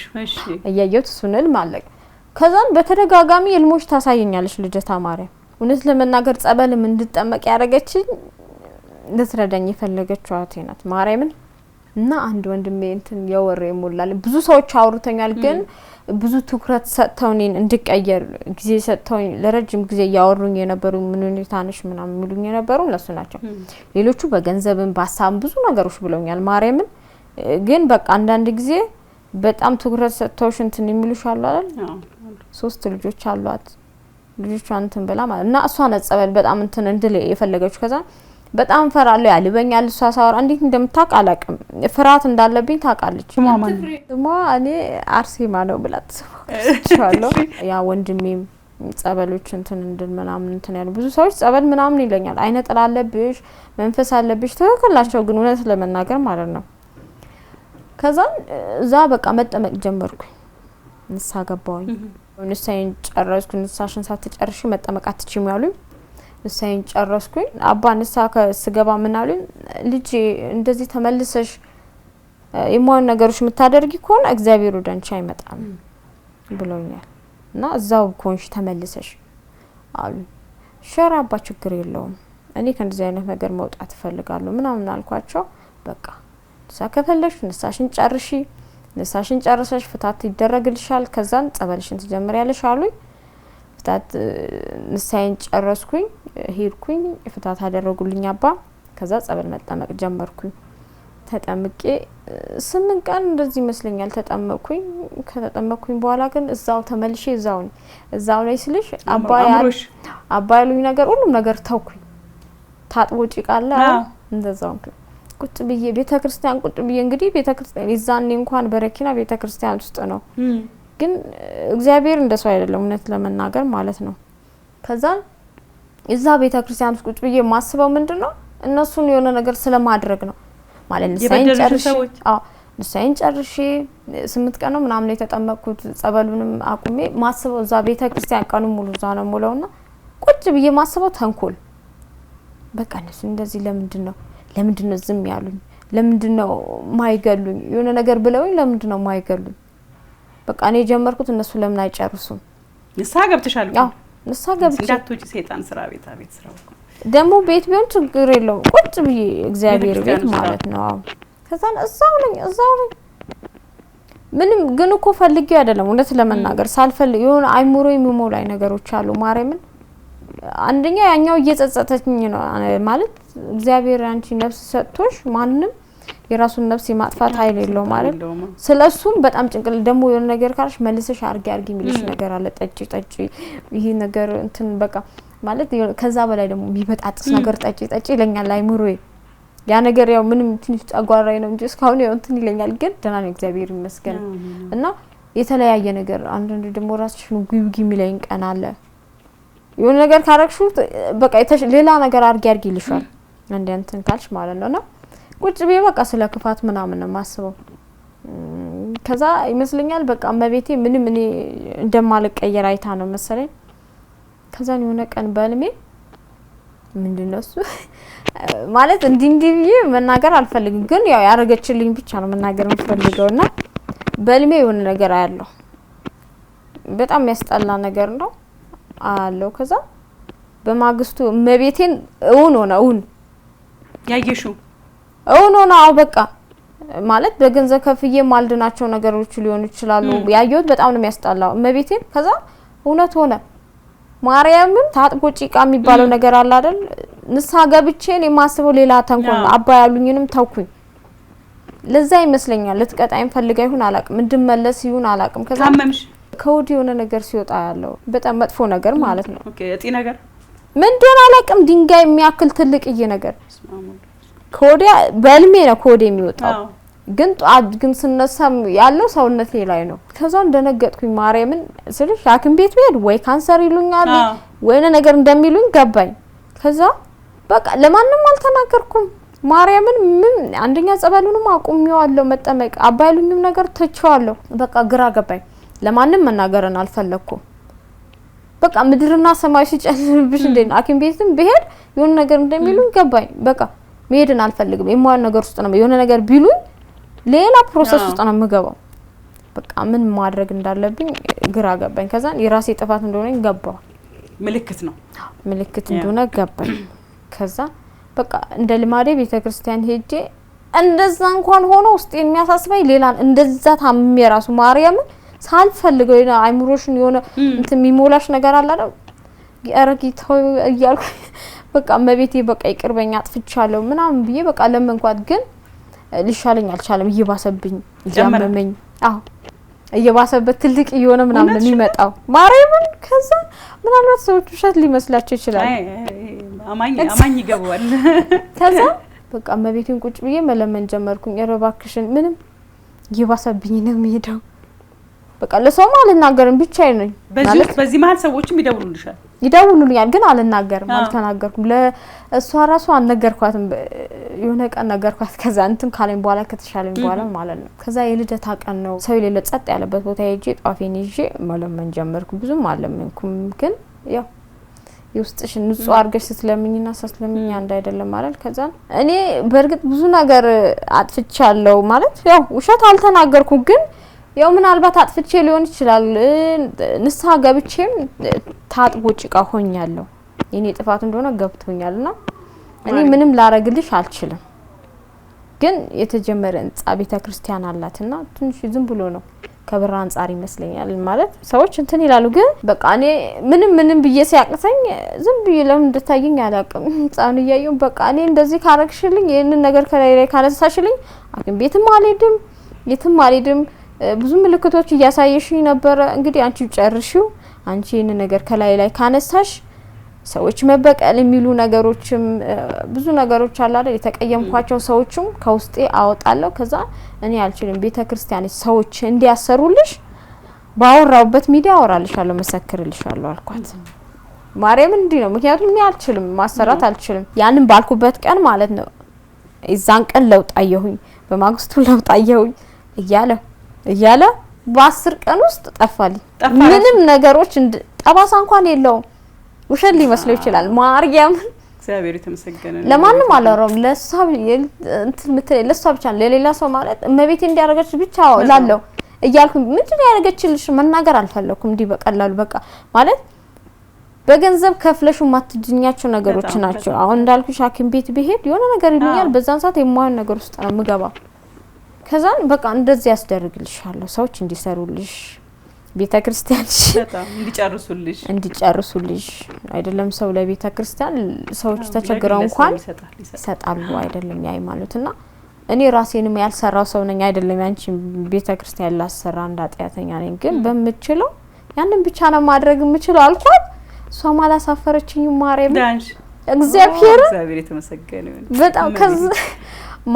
እያየሁት እሱን ህልም አለቀ። ከዛን በተደጋጋሚ ህልሞች ታሳየኛለሽ ልደታ ማርያም። እውነት ለመናገር ጸበልም እንድጠመቅ ያደረገችኝ ልትረዳኝ የፈለገችው አቴ ናት ማርያምን። እና አንድ ወንድሜ እንትን የወሬ ሞላል ብዙ ሰዎች አውርተኛል፣ ግን ብዙ ትኩረት ሰጥተውኝ እንድቀየር ጊዜ ሰጥተውኝ ለረጅም ጊዜ ያወሩኝ የነበሩ ምን ሁኔታነሽ ምናምን የሚሉኝ የነበሩ እነሱ ናቸው። ሌሎቹ በገንዘብም በሀሳብም ብዙ ነገሮች ብለውኛል። ማርያምን ግን በቃ አንዳንድ ጊዜ በጣም ትኩረት ሰጥተውሽ እንትን የሚሉሽ አሉ አይደል? 3 ልጆች አሏት። ልጆቿን እንትን ብላ ማለት እና እሷ ነጸበል በጣም እንትን እንድል የፈለገችው ከዛ በጣም ፈራለሁ ያልበኛል። እሷ ሳወራ እንዴት እንደምታውቅ አላውቅም። ፍርሃት እንዳለብኝ ታውቃለች። ስሟ እኔ አርሴማ ነው ብላት ስሟ ያ ወንድሜም ጸበሎች እንትን እንድል ምናምን እንትን ያሉ ብዙ ሰዎች ጸበል ምናምን ይለኛል። አይነ ጥላ አለብሽ መንፈስ አለብሽ ተከላቸው ግን እውነት ለመናገር ማለት ነው። ከዛ እዛ በቃ መጠመቅ ጀመርኩኝ። ንሳ ገባሁኝ። ንሳይን ጨረስኩኝ። ንሳሽን ሳትጨርሺ መጠመቅ አትችይም ያሉኝ። ንሳይን ጨረስኩኝ። አባ ንሳ ከስገባ ምን አሉኝ? ልጅ እንደዚህ ተመልሰሽ የማን ነገሮች የምታደርጊ ከሆነ እግዚአብሔር ወደ አንቺ አይመጣም ብሎኛል እና እዛው ኮንሽ ተመልሰሽ አሉ። ሸራ አባ ችግር የለውም እኔ ከእንደዚህ አይነት ነገር መውጣት እፈልጋለሁ ምናምን አልኳቸው። በቃ ከፈለሽ ንሳሽን ጨርሺ ንሳሽን ጨርሰሽ ፍታት ይደረግልሻል ከዛን ጸበልሽን ትጀምሪያለሽ አሉኝ። ፍታት ንሳይን ጨረስኩኝ ሄድኩኝ ፍታት አደረጉልኝ አባ። ከዛ ጸበል መጠመቅ ጀመርኩኝ። ተጠምቄ 8 ቀን እንደዚህ ይመስለኛል ተጠመቅኩኝ። ከተጠመቅኩኝ በኋላ ግን እዛው ተመልሼ እዛው ላይ ስልሽ አባ ያሉኝ ነገር ሁሉም ነገር ተውኩኝ። ታጥቦ ጭቃለ እንደዛው ቁጭ ብዬ ቤተክርስቲያን ቁጭ ብዬ እንግዲህ ቤተክርስቲያን ይዛኔ እንኳን በረኪና ቤተክርስቲያን ውስጥ ነው ግን እግዚአብሔር እንደሰው አይደለም እውነት ለመናገር ማለት ነው። ከዛ እዛ ቤተክርስቲያን ውስጥ ቁጭ ብዬ ማስበው ምንድነው እነሱን የሆነ ነገር ስለማድረግ ነው ማለት ነው። ንሳይን ጨርሼ 8 ቀን ነው ምናምን የተጠመቅኩት ጸበሉንም አቁሜ ማስበው እዛ ቤተክርስቲያን ቀኑ ሙሉ እዛ ነው ሙሉውና ቁጭ ብዬ ማስበው ተንኮል በቃ እነሱ እንደዚህ ለምንድነው ዝም ያሉኝ? ለምንድነው ማይገሉኝ? የሆነ ነገር ብለውኝ ለምንድነው ማይገሉኝ? በቃ እኔ ጀመርኩት እነሱ ለምን አይጨርሱም? ንሳ ገብተሻል? አዎ ንሳ ገብቼ እንዳትወጪ ሰይጣን ስራ ቤት ስራው ደግሞ ቤት ቢሆን ችግር የለውም ቁጭ ብዬ እግዚአብሔር ቤት ማለት ነው። አዎ ከዛ እዛው ነኝ ምንም ግን እኮ ፈልጌው አይደለም እውነት ለመናገር ሳልፈልግ የሆነ አይሙሮ የሚሞላይ ነገሮች አሉ። ማርያምን አንደኛ ያኛው እየጸጸተኝ ነው ማለት እግዚአብሔር አንቺ ነፍስ ሰጥቶሽ ማንንም የራሱን ነፍስ የማጥፋት ኃይል የለው ማለት ስለሱም በጣም ጭንቅል ደግሞ የሆነ ነገር ካልሽ መልሰሽ አርጊ የሚልሽ ነገር አለ። ጠጪ ይሄ ነገር እንትን በቃ ማለት ከዛ በላይ ደግሞ የሚበጣጥስ ነገር ጠጪ ይለኛል አይምሮዬ። ያ ነገር ያው ምንም ትንሽ ጸጓራይ ነው እንጂ እስካሁን ያው እንትን ይለኛል ግን ደህና ነው እግዚአብሔር ይመስገን። እና የተለያየ ነገር አንዳንድ ደግሞ ራስሽን ጉብጊ የሚለኝ ቀን አለ። የሆነ ነገር ካረክሹ በቃ ሌላ ነገር አርጊ ይልሻል እንደ እንትን ካልሽ ማለት ነውና ቁጭ ብዬ በቃ ስለ ክፋት ምናምን ነው ማስበው። ከዛ ይመስለኛል በቃ መቤቴ ምንም እኔ እንደማልቀየር አይታ ነው መሰለኝ። ከዛ የሆነ ቀን በልሜ ምንድነው እሱ ማለት እንዲህ መናገር አልፈልግም ግን ያው ያረገችልኝ ብቻ ነው መናገር የምፈልገውና በልሜ የሆነ ነገር አያለው በጣም የሚያስጠላ ነገር ነው አለው። ከዛ በማግስቱ መቤቴን እውን ያየሽው ሆኖ በቃ ማለት በገንዘብ ከፍዬ ማልድናቸው ነገሮች ሊሆኑ ይችላሉ ያየሁት በጣም ነው የሚያስጠላው መቤቴን። ከዛ እውነት ሆነ ማርያምን ታጥቦ ጭቃ የሚባለው ነገር አለ አይደል? ንሳ ገብቼ እኔ ማስበው ሌላ ተንኮል አባ ያሉኝንም ተውኩኝ። ለዛ ይመስለኛል ልትቀጣይም ፈልጋ ይሁን አላቅም እንድመለስ ይሁን አላቅም። ከዛ ታመምሽ ከወዲ የሆነ ነገር ሲወጣ ያለው በጣም መጥፎ ነገር ማለት ነው። ኦኬ እጢ ነገር ምንድነው አላቅም ድንጋይ የሚያክል ትልቅዬ ነገር ከወዲያ በልሜ ነው ከወዲያ የሚወጣው ግን ስነሳም ያለው ሰውነቴ ላይ ነው። ከዛ እንደነገጥኩኝ ማርያምን ስልሽ ሐኪም ቤት ብሄድ ወይ ካንሰር ይሉኛል ወይ ነገር እንደሚሉኝ ገባኝ። ከዛ በቃ ለማንንም አልተናገርኩም ማርያምን ምን አንደኛ ጸበሉንም አቁሜዋለሁ መጠመቅ አባይሉኝም ነገር ተቻለሁ። በቃ ግራ ገባኝ ለማንንም መናገርን አልፈለኩም። በቃ ምድርና ሰማይ ሲጨልምብሽ እንዴ ሐኪም ቤትም ብሄድ የሆነ ነገር እንደሚሉኝ ገባኝ። በቃ መሄድን አልፈልግም የማን ነገር ውስጥ ነው የሆነ ነገር ቢሉኝ ሌላ ፕሮሰስ ውስጥ ነው የምገባው። በቃ ምን ማድረግ እንዳለብኝ ግራ ገባኝ። ከዛ የራሴ ጥፋት እንደሆነ ገባው ምልክት እንደሆነ ገባኝ። ከዛ በቃ እንደ ልማዴ ቤተክርስቲያን ሄጄ እንደዛ እንኳን ሆኖ ውስጥ የሚያሳስበኝ ሌላ እንደዛ ታምሜ ራሱ ማርያም ሳልፈልገው አይምሮሽን የሆነ እንትን የሚሞላሽ ነገር አለ አይደል ያረጊታው እያልኩ በቃ መቤቴ በቃ ይቅርበኛ አጥፍቻለሁ ምናምን ብዬ በቃ ለመንኳት ግን ልሻለኝ አልቻለም እየባሰብኝ እያመመኝ እየባሰበት ትልቅ እየሆነ ምናምን የሚመጣው ማርያምን ከዛ ምናልባት ሰዎች ውሸት ሊመስላቸው ይችላል አማኝ ይገባዋል ከዛ በቃ መቤቴን ቁጭ ብዬ መለመን ጀመርኩኝ እረባክሽን ምንም እየባሰብኝ ነው የሚሄደው በቃ ለሰው አልናገርም ብቻዬን ነኝ ማለት በዚህ መሀል ሰዎችም ይደውሉልኛል ግን አልናገርም አልተናገርኩም ለእሷ ራሱ አልነገርኳትም የሆነ ቀን ነገርኳት ከዛ እንትን ካለኝ በኋላ ከተሻለኝ በኋላ ማለት ነው ከዛ የልደታ ቀን ነው ሰው የሌለ ጸጥ ያለበት ቦታ ሄጄ ጧፌን ይዤ መለመን ጀመርኩ ብዙም አልለመንኩም ግን ያው ይውስጥሽ ንጹህ አርገሽ ስትለምኝና ስትለምኝ አንድ አይደለም ማለት ከዛ እኔ በርግጥ ብዙ ነገር አጥፍቻለሁ ማለት ያው ውሸት አልተናገርኩም ግን ያው ምናልባት አጥፍቼ ሊሆን ይችላል ንስሐ ገብቼም ታጥቦ ጭቃ ሆኛለሁ የኔ ጥፋት እንደሆነ ገብቶኛልና እኔ ምንም ላረግልሽ አልችልም ግን የተጀመረ ህንጻ ቤተክርስቲያን አላትና ትንሽ ዝም ብሎ ነው ከብር አንጻር ይመስለኛል ማለት ሰዎች እንትን ይላሉ ግን በቃ እኔ ምንም ብዬ ሲያቅተኝ ዝም ብዬ ለምን እንደታየኝ አላውቅም ህንጻውን እያየሁ በቃ እኔ እንደዚህ ካረግሽልኝ ይሄንን ነገር ከላይ ካነሳሽልኝ አሁን ቤትም አልሄድም የትም አልሄድም ብዙ ምልክቶች እያሳየሽኝ ነበር እንግዲህ አንቺ ጨርሺው አንቺ ይሄን ነገር ከላይ ካነሳሽ ሰዎች መበቀል የሚሉ ነገሮችም ብዙ ነገሮች አለ አይደል የተቀየምኳቸው ሰዎችም ከውስጤ አወጣለሁ ከዛ እኔ አልችልም ቤተክርስቲያን ሰዎች እንዲያሰሩልሽ ባወራውበት ሚዲያ አወራልሻለሁ መሰክርልሻለሁ አልኳት ማርያም እንዴ ነው ምክንያቱም እኔ አልችልም ማሰራት አልችልም ያንን ባልኩበት ቀን ማለት ነው እዛን ቀን ለውጥ አየሁኝ በማግስቱ ለውጥ አየሁኝ እያለ በ10 ቀን ውስጥ ጠፋልኝ ምንም ነገሮች ጠባሳ እንኳን የለውም ውሸት ሊመስለው ይችላል ማርያም እግዚአብሔር የተመሰገነ ለማንም አላወራም ለሷ ብቻ ለሌላ ሰው ማለት እመቤቴ እንዲያረጋች ብቻ ላለው እያልኩ ምንድን ያረጋችልሽ መናገር አልፈለኩም እንዲ በቀላሉ በቃ ማለት በገንዘብ ከፍለሽ ማትድኛቸው ነገሮች ናቸው አሁን እንዳልኩሽ ሐኪም ቤት ቢሄድ የሆነ ነገር ይሉኛል በዛን ሰዓት የማይሆን ነገር ውስጥ ነው ምገባ ከዛን በቃ እንደዚህ ያስደርግልሻለሁ ሰዎች እንዲሰሩልሽ ቤተክርስቲያን በጣም እንዲጨርሱልሽ አይደለም ሰው ለቤተክርስቲያን ሰዎች ተቸግረው እንኳን ይሰጣሉ አይደለም ያይ ማለትና እኔ ራሴንም ያልሰራው ሰው ነኝ አይደለም ያንቺ ቤተክርስቲያን ላሰራ እንዳጥያተኛ ነኝ ግን በመችለው ያንን ብቻ ነው ማድረግ የምችለው አልኳት ሷም አላሳፈረችኝ ማርያም እግዚአብሔር የተመሰገነ በጣም ከዛ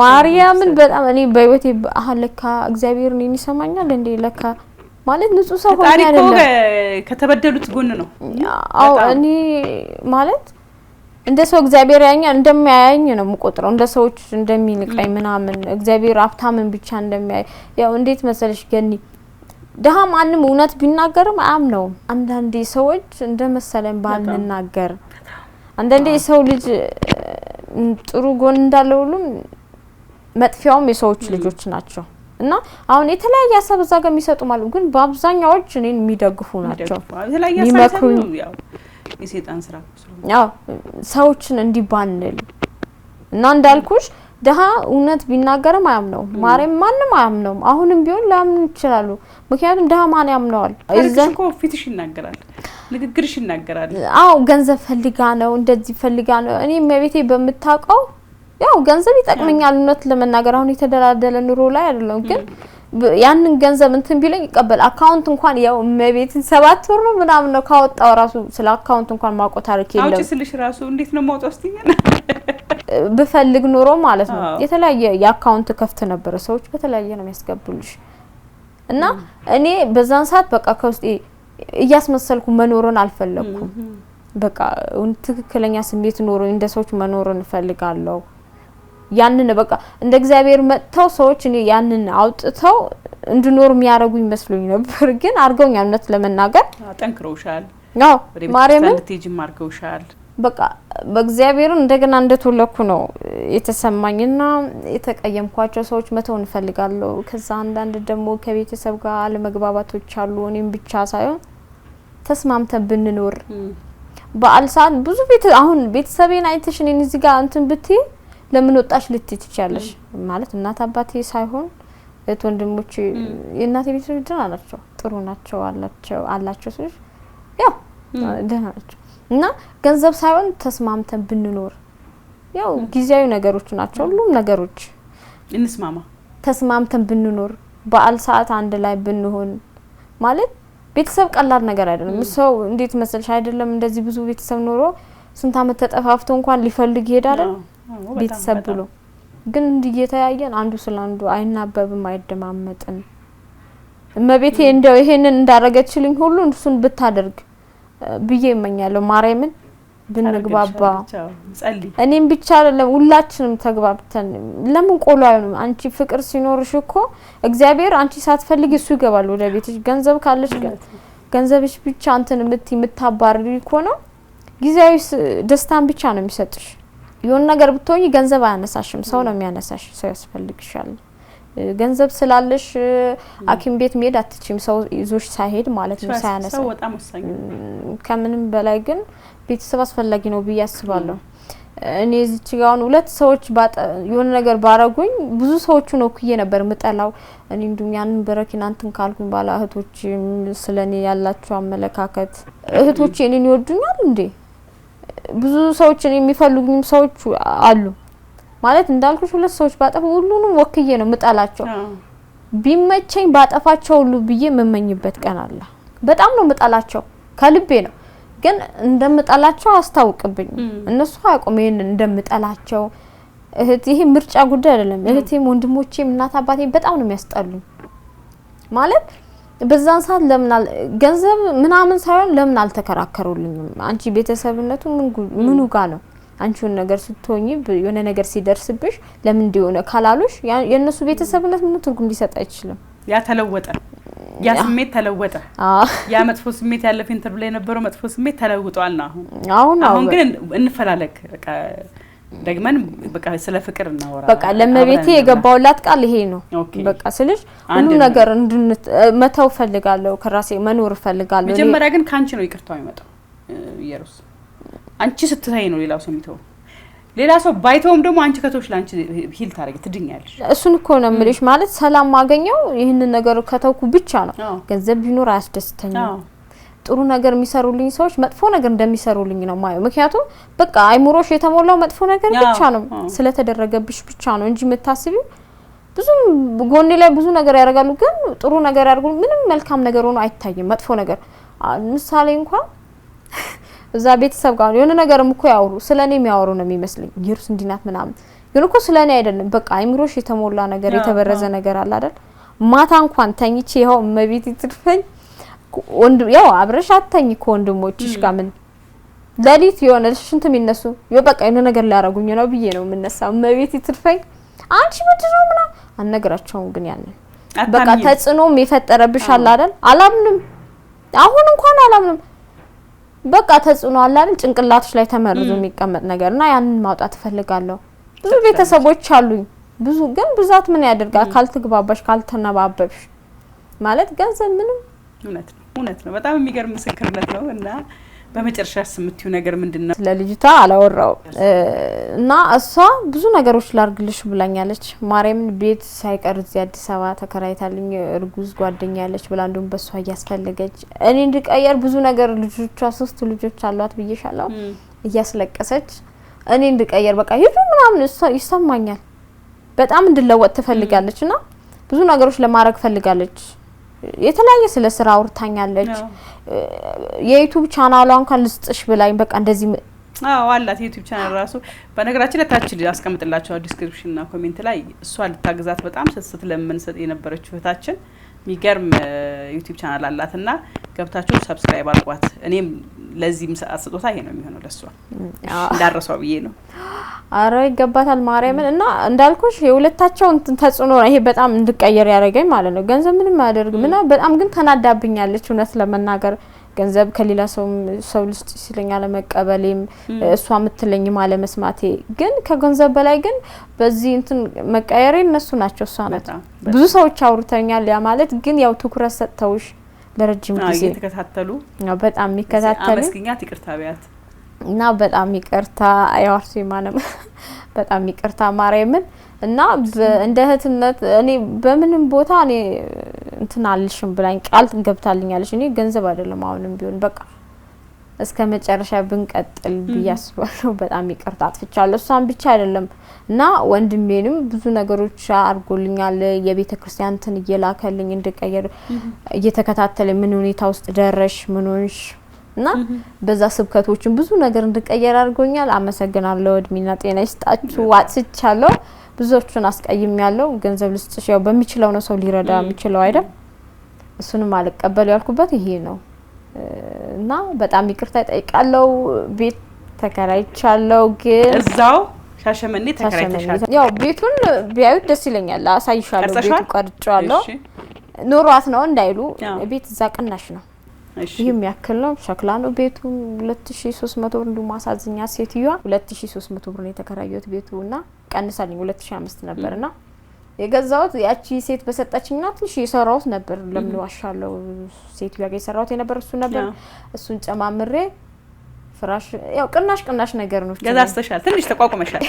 ማርያምን በጣም እኔ በህይወቴ አለካ እግዚአብሔር እኔን ይሰማኛል እንዴ ለካ ማለት ንጹህ ሰው ሆነ አይደለም ከተበደሉት ጎን ነው አው እኔ ማለት እንደ ሰው እግዚአብሔር ያኛል እንደማያየኝ ነው የምቆጥረው እንደ ሰዎች እንደሚንቀኝ ምናምን እግዚአብሔር አፍታምን ብቻ እንደማያይ ያው እንዴት መሰለሽ ገኒ ደሃ ማንንም እውነት ቢናገርም አያምነው አንዳንዴ ሰዎች እንደመሰለን ባልናገር አንዳንዴ ሰው ልጅ ጥሩ ጎን እንዳለው ሁሉ መጥፊያውም የሰዎች ልጆች ናቸው እና አሁን የተለያየ ሀሳብ እዛ ጋር የሚሰጡ ማለት ግን በአብዛኛዎች እኔን የሚደግፉ ናቸው የሚመክሩኝ ያው የሰይጣን ስራ ያው ሰዎችን እንዲባንል እና እንዳልኩሽ ደሃ እውነት ቢናገርም አያምነው ማርያም ማንንም አያምነው አሁንም ቢሆን ላምን ይችላሉ ምክንያቱም ደሃ ማን ያምነዋል እዛን ኮፊትሽ ይናገራል ንግግርሽ ይናገራል አው ገንዘብ ፈልጋ ነው እንደዚህ ፈልጋ ነው እኔ መቤቴ በመታቀው ያው ገንዘብ ይጠቅመኛል እውነት ለመናገር አሁን የተደላደለ ኑሮ ላይ አይደለም ግን ያንን ገንዘብ እንትን ቢለኝ ይቀበል አካውንት እንኳን ያው መቤትን 7 ወር ነው ምናምን ነው ካወጣው ራሱ ስለ አካውንት እንኳን ማቆ ታሪክ የለም አውጪ ስልሽ ራሱ እንዴት ነው ማውጣው ስትኛል በፈልግ ኑሮ ማለት ነው የተለያየ የአካውንት ከፍተ ነበር ሰዎች በተለያየ ነው የሚያስገቡልሽ እና እኔ በዛን ሰዓት በቃ ከውስጥ እያስመሰልኩ መኖርን አልፈለኩም በቃ ትክክለኛ ስሜት ኖሮ እንደ ሰዎች መኖርን ፈልጋለሁ ያንን በቃ እንደ እግዚአብሔር መጥተው ሰዎች እኔ ያንን አውጥተው እንድኖር የሚያረጉኝ መስሎኝ ነበር ግን አርገውኛል እውነት ለመናገር አጠንክረውሻል አዎ ማርያምን ልትሄጂም አርገውሻል በቃ በእግዚአብሔር እንደገና እንደተወለኩ ነው የተሰማኝና የተቀየምኳቸው ሰዎች መተውን ፈልጋለሁ ከዛ አንዳንድ ደግሞ ከቤተሰብ ጋር አለመግባባቶች አሉ እኔም ብቻ ሳይሆን ተስማምተን ብንኖር በአልሳን ብዙ ቤት አሁን ቤተሰቤን አይተሽ እኔን እዚህ ጋር እንትን ብትይ ለምን ወጣሽ ልትይ ትችያለሽ ማለት እናት አባቴ ሳይሆን እህት ወንድሞቼ የእናቴ ቤተሰቦች ደህና ናቸው፣ ጥሩ ናቸው አላቸው ስለሽ ያው ደህና ናቸው። እና ገንዘብ ሳይሆን ተስማምተን ብንኖር ያው ጊዜያዊ ነገሮች ናቸው ሁሉም ነገሮች እንስማማ ተስማምተን ብንኖር በዓል ሰዓት አንድ ላይ ብንሆን ማለት ቤተሰብ ቀላል ነገር አይደለም። ሰው እንዴት መሰልሽ አይደለም እንደዚህ ብዙ ቤተሰብ ኖሮ ስንት አመት ተጠፋፍቶ እንኳን ሊፈልግ ይሄዳል ቤተሰብ ብሎ ግን እንዲየተያየን አንዱ ስለአንዱ አይናበብም አይደማመጥም። እመቤቴ እንደው ይሄንን እንዳረገችልኝ ሁሉ እሱን ብታደርግ ብዬ እመኛለሁ። ማርያምን ብንግባባ ጸልይ እኔም ብቻ አይደለም ሁላችንም ተግባብተን ለምን ቆሎ አይሆንም? አንቺ ፍቅር ሲኖርሽ እኮ እግዚአብሔር አንቺ ሳትፈልጊ እሱ ይገባል ወደ ቤትሽ። ገንዘብ ካለሽ ገንዘብሽ ብቻ አንተን የምታባርሪ እኮ ነው ጊዜያዊ ደስታን ብቻ ነው የሚሰጥሽ። የሆነ ነገር ብትሆኚ ገንዘብ አያነሳሽም፣ ሰው ነው የሚያነሳሽ። ሰው ያስፈልግሻል። ገንዘብ ስላለሽ ሐኪም ቤት መሄድ አትችይም፣ ሰው ይዞሽ ሳይሄድ ማለት ነው ሳያነሳ። ሰው በጣም ወሳኝ ከምንም በላይ ግን ቤተሰብ አስፈላጊ ነው ብዬ አስባለሁ። እኔ እዚህ ጋር ሁለት ሰዎች የሆነ ነገር ባረጉኝ ብዙ ሰዎች ነው ኩዬ ነበር ምጠላው። እኔ እንዱም ያንን በረኪና እንትን ካልኩኝ ባላ እህቶች ስለኔ ያላችሁ አመለካከት እህቶች እኔን ይወዱኛል እንዴ? ብዙ ሰዎች እኔ የሚፈልጉኝ ሰዎች አሉ ማለት እንዳልኩሽ ሁለት ሰዎች ባጠፉ ሁሉንም ወክዬ ነው ምጣላቸው። ቢመቸኝ ባጠፋቸው ሁሉ ብዬ መመኝበት ቀን አለ። በጣም ነው ምጣላቸው ከልቤ ነው ግን እንደምጣላቸው አስታውቅብኝ። እነሱ አቆመኝ እንደምጣላቸው እህት ይሄ ምርጫ ጉዳይ አይደለም። እህቴም ወንድሞቼም እናት አባቴም በጣም ነው የሚያስጠሉኝ ማለት በዛን ሰዓት ለምን ገንዘብ ምናምን ሳይሆን ለምን አልተከራከሩልኝም? አንቺ ቤተሰብነቱ ምኑ ጋር ነው? አንቺውን ነገር ስትሆኚ የሆነ ነገር ሲደርስብሽ ለምን እንደሆነ ካላሉሽ የነሱ ቤተሰብነት ምን ትርጉም ሊሰጥ አይችልም። ያ ተለወጠ፣ ያ ስሜት ተለወጠ። ያ መጥፎ ስሜት ያለፈ ኢንተርቪው ላይ የነበረው መጥፎ ስሜት ተለውጧል ነው አሁን ግን እንፈላለግ በቃ ደግመን በቃ ስለ ፍቅር እናወራ። በቃ ለመቤቴ የገባውላት ቃል ይሄ ነው። በቃ ስለሽ ሁሉ ነገር መተው ፈልጋለሁ፣ ከራሴ መኖር ፈልጋለሁ። መጀመሪያ ግን ካንቺ ነው ይቅርታው የሚመጣው። ኢየሩስ አንቺ ስትታይ ነው ሌላው ሰው የሚተው። ሌላ ሰው ባይተውም ደግሞ አንቺ ከተውሽ ላንቺ ሂል ታረጊ ትድኛለሽ። እሱን እኮ ነው የምልሽ ማለት ሰላም ማገኘው ይሄንን ነገር ከተውኩ ብቻ ነው። ገንዘብ ቢኖር አያስደስተኝም። ጥሩ ነገር የሚሰሩልኝ ሰዎች መጥፎ ነገር እንደሚሰሩልኝ ነው ማየው። ምክንያቱም በቃ አይሙሮሽ የተሞላው መጥፎ ነገር ብቻ ነው ስለተደረገብሽ ብቻ ነው እንጂ የምታስቢው ብዙ ጎኔ ላይ ብዙ ነገር ያደርጋሉ ግን ጥሩ ነገር ያደርጉ ምንም መልካም ነገር ሆኖ አይታይም። መጥፎ ነገር ምሳሌ እንኳን እዛ ቤተሰብ ጋር የሆነ ነገርም እኮ ያወሩ ስለኔ የሚያወሩ ነው የሚመስለኝ። ኢየሩስ እንዲናት ምናምን ግን እኮ ስለኔ አይደለም። በቃ አይሙሮሽ የተሞላ ነገር የተበረዘ ነገር አለ አይደል? ማታ እንኳን ተኝቼ ይሄው መቤት ይትርፈኝ ወንድ ያው አብረሽ አተኝ ከወንድሞችሽ ጋር ምን ለሊት የሆነ ሽንት የሚነሱ በቃ የሆነ ነገር ሊያረጉኝ ነው ብዬ ነው የምነሳው። መቤት ይትርፈኝ አንቺ ምንድነው ምና አነግራቸውም ግን ያንን በቃ ተጽኖም የፈጠረብሽ አለ አይደል? አላምንም አሁን እንኳን አላምንም። በቃ ተጽኖ አለ አይደል? ጭንቅላትሽ ላይ ተመርዞ የሚቀመጥ ነገርና ያንን ማውጣት ፈልጋለሁ። ብዙ ቤተሰቦች አሉኝ ብዙ ግን ብዛት ምን ያደርጋል ካልተግባባሽ ካልተነባበብሽ ማለት ገንዘብ ምንም እውነት ነው። በጣም የሚገርም ምስክርነት ነው። እና በመጨረሻስ የምትዩ ነገር ምንድነው? ለልጅቷ አላወራው እና እሷ ብዙ ነገሮች ላርግልሽ ብላኛለች። ማርያምን ቤት ሳይቀር እዚህ አዲስ አበባ ተከራይታልኝ እርጉዝ ጓደኛ ያለች ብላ እንደውም በሷ እያስፈልገች እኔ እንድቀየር ብዙ ነገር ልጆቿ 3 ልጆች አሏት ብዬሻለሁ እያስለቀሰች እኔ እንድቀየር በቃ ይሄ ምናምን ይሰማኛል በጣም እንድለወጥ ትፈልጋለችና ብዙ ነገሮች ለማድረግ ፈልጋለች። የተለያየ ስለ ስራ አውርታኛለች። የዩቲዩብ ቻናሏን እንኳን ልስጥሽ ብላኝ በቃ እንደዚህ አላት ዩቲዩብ ቻናል ራሱ በነገራችን ለታች አስቀምጥላችሁ ዲስክሪፕሽን እና ኮሜንት ላይ እሷ ልታግዛት በጣም ስትለምንሰጥ የነበረችው እህታችን የሚገርም ዩቲዩብ ቻናል አላትና ገብታችሁ ሰብስክራይብ አድርጓት። እኔም ለዚህም ሰዓት ስጦታ ይሄ ነው የሚሆነው ለሷ እንዳረሷው ብዬ ነው። አረ ይገባታል ማርያምን እና እንዳልኩሽ የሁለታቸው ተጽኖ ይሄ በጣም እንድቀየር ያደረገኝ ማለት ነው። ገንዘብ ምንም አያደርግም እና በጣም ግን ተናዳብኛለች እውነት ለመናገር ገንዘብ ከሌላ ሰው ልስጥ ሲለኛል መቀበሌም እሷ ምትለኝ ማለት መስማቴ ግን ከገንዘብ በላይ ግን በዚህ እንትን መቀየሬ እነሱ ናቸው እሷ ናት። ብዙ ሰዎች አውርተኛል ያ ማለት ግን ያው ትኩረት ሰጥተውሽ ለረጅም ጊዜ ተከታተሉ በጣም የሚከታተሉ አመስግኛት ይቅርታ ቢያት እና በጣም ይቅርታ ያዋርሲ ማንም በጣም ይቅርታ ማርያምን እና እንደ እህትነት እኔ በምንም ቦታ እኔ እንትን አልሽም ብላኝ ቃል ገብታልኛለች። እኔ ገንዘብ አይደለም አሁንም ቢሆን በቃ እስከ መጨረሻ ብንቀጥል ብያስባለሁ። በጣም ይቅርታ አጥፍቻለሁ። እሷን ብቻ አይደለም እና ወንድሜንም ብዙ ነገሮች አርጎልኛል። የቤተ ክርስቲያን እንትን እየላከልኝ እንድቀየር እየተከታተለ ምን ሁኔታ ውስጥ ደረሽ ምን ሆንሽ እና በዛ ስብከቶችን ብዙ ነገር እንድቀየር አርጎኛል። አመሰግናለሁ። እድሜና ጤና ይስጣችሁ። አጥፍቻለሁ። ብዙዎቹን አስቀይሜያለሁ። ገንዘብ ልስጥሽ ያው በሚችለው ነው ሰው ሊረዳ የሚችለው አይደል? እሱንም አልቀበል ያልኩበት ይሄ ነው። እና በጣም ይቅርታ ጠይቃለሁ። ቤት ተከራይቻለሁ ግን እዛው ሻሸመኔ ተከራይተሻል። ያው ቤቱን ቢያዩት ደስ ይለኛል። አሳይሻለሁ። ቤቱ ቀርጫለሁ። ኑሯት ነው እንዳይሉ ቤት እዛ ቅናሽ ነው። ይሄም ያክል ነው። ሸክላ ነው ቤቱ 2300 ብር እንዱ ማሳዝኛ ሴትዮዋ 2300 ብር ነው የተከራየሁት ቤቱና ቀንሳልኝ 2005 ነበርና የገዛውት ያቺ ሴት በሰጣችኝና ትንሽ የሰራውት ነበር። ለምን ዋሻለው ሴትዮዋ ጋር የሰራውት የነበር እሱ ነበር። እሱን ጨማምሬ ፍራሽ ያው ቅናሽ ነገር ነው። ገዛስተሻል። ትንሽ ተቋቁመሻል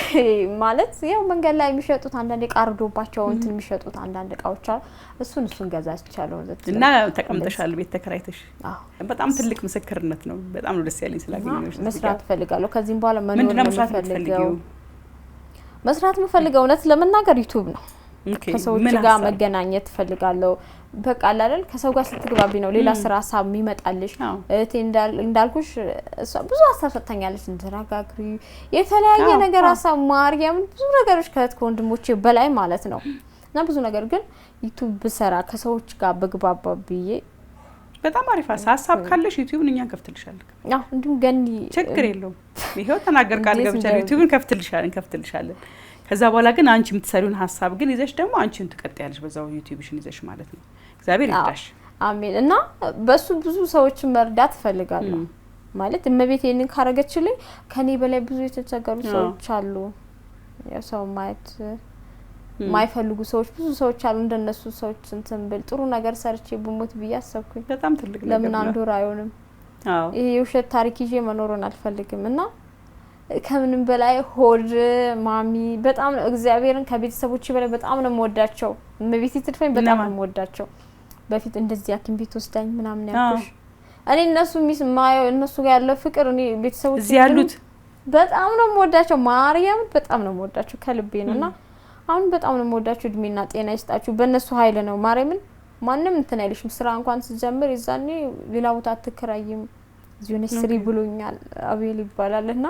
ማለት ያው መንገድ ላይ የሚሸጡት አንዳንድ ቃርዶባቸው እንትን የሚሸጡት አንዳንድ እቃዎች አሉ። እሱን ገዛቻለሁ እና ተቀምጠሻል ቤት ተከራይተሽ። በጣም ትልቅ ምስክርነት ነው። በጣም ነው ደስ ያለኝ ስላገኘሁሽ። መስራት ፈልጋለሁ ከዚህም በኋላ መኖር ነው ፈልጋለሁ። መስራት የምፈልገው እውነት ለመናገር ዩቲዩብ ነው። ከሰዎች ጋር መገናኘት ፈልጋለሁ። በቃ አይደል ከሰው ጋር ስትግባቢ ነው ሌላ ስራ ሀሳብ የሚመጣልሽ። እቴ እንዳልኩሽ እሷ ብዙ ሀሳብ ሰጥታኛለች። እንድራጋግሪ የተለያየ ነገር ሀሳብ ማርያም ብዙ ነገሮች ከወንድሞቼ በላይ ማለት ነው። እና ብዙ ነገር ግን ዩቲዩብ ብሰራ ከሰዎች ጋር በግባባ ብዬ በጣም አሪፍ ሀሳብ ካለሽ ዩቲዩብን እኛን ከፍትልሻለን። እንዲሁም ገኒ ችግር የለውም። ይሄው ተናገር ቃል ገብቻለሁ። ዩቲዩብን ከፍትልሻለን። ከዛ በኋላ ግን አንቺ የምትሰሪውን ሀሳብ ግን ይዘሽ ደግሞ አንቺን ትቀጥያለሽ በዛው ዩቲዩብሽን ይዘሽ ማለት ነው። እግዚአብሔር ይርዳሽ። አሜን። እና በሱ ብዙ ሰዎችን መርዳት ፈልጋለሁ ማለት እመቤቴ እኔን ካረገችልኝ ከኔ በላይ ብዙ የተቸገሩ ሰዎች አሉ። ያው ሰው ማየት ማይፈልጉ ሰዎች ብዙ ሰዎች አሉ። እንደነሱ ሰዎች እንትን ብል ጥሩ ነገር ሰርቼ ብሞት ብያሰብኩኝ። በጣም ትልቅ ነገር ነው። ለምን አንዱ አይሆንም? ይሄ የውሸት ታሪክ ይዤ መኖርን አልፈልግም። እና ከምንም በላይ ሆድ ማሚ በጣም እግዚአብሔርን ከቤተሰቦቼ በላይ በጣም ነው የምወዳቸው። እመቤቴ ትድፈኝ በጣም ነው የምወዳቸው። በፊት እንደዚህ ሐኪም ቤት ወስዳኝ ምናምን ያልኩሽ እኔ እነሱ ጋር ያለው ፍቅር እኔ ቤተሰቦቼ እዚህ ያሉት በጣም ነው የምወዳቸው። ማርያም በጣም ነው የምወዳቸው ከልቤ ነውና አሁን በጣም ነው የምወዳቸው። እድሜና ጤና ይስጣችሁ። በእነሱ ኃይል ነው ማርያምን ማንንም እንትን አይልሽም። ስራ እንኳን ሲጀምር ይዛኔ ሌላ ቦታ አትከራይም እዚሁ ነሽ ስሪ ብሎኛል አቤል ይባላልና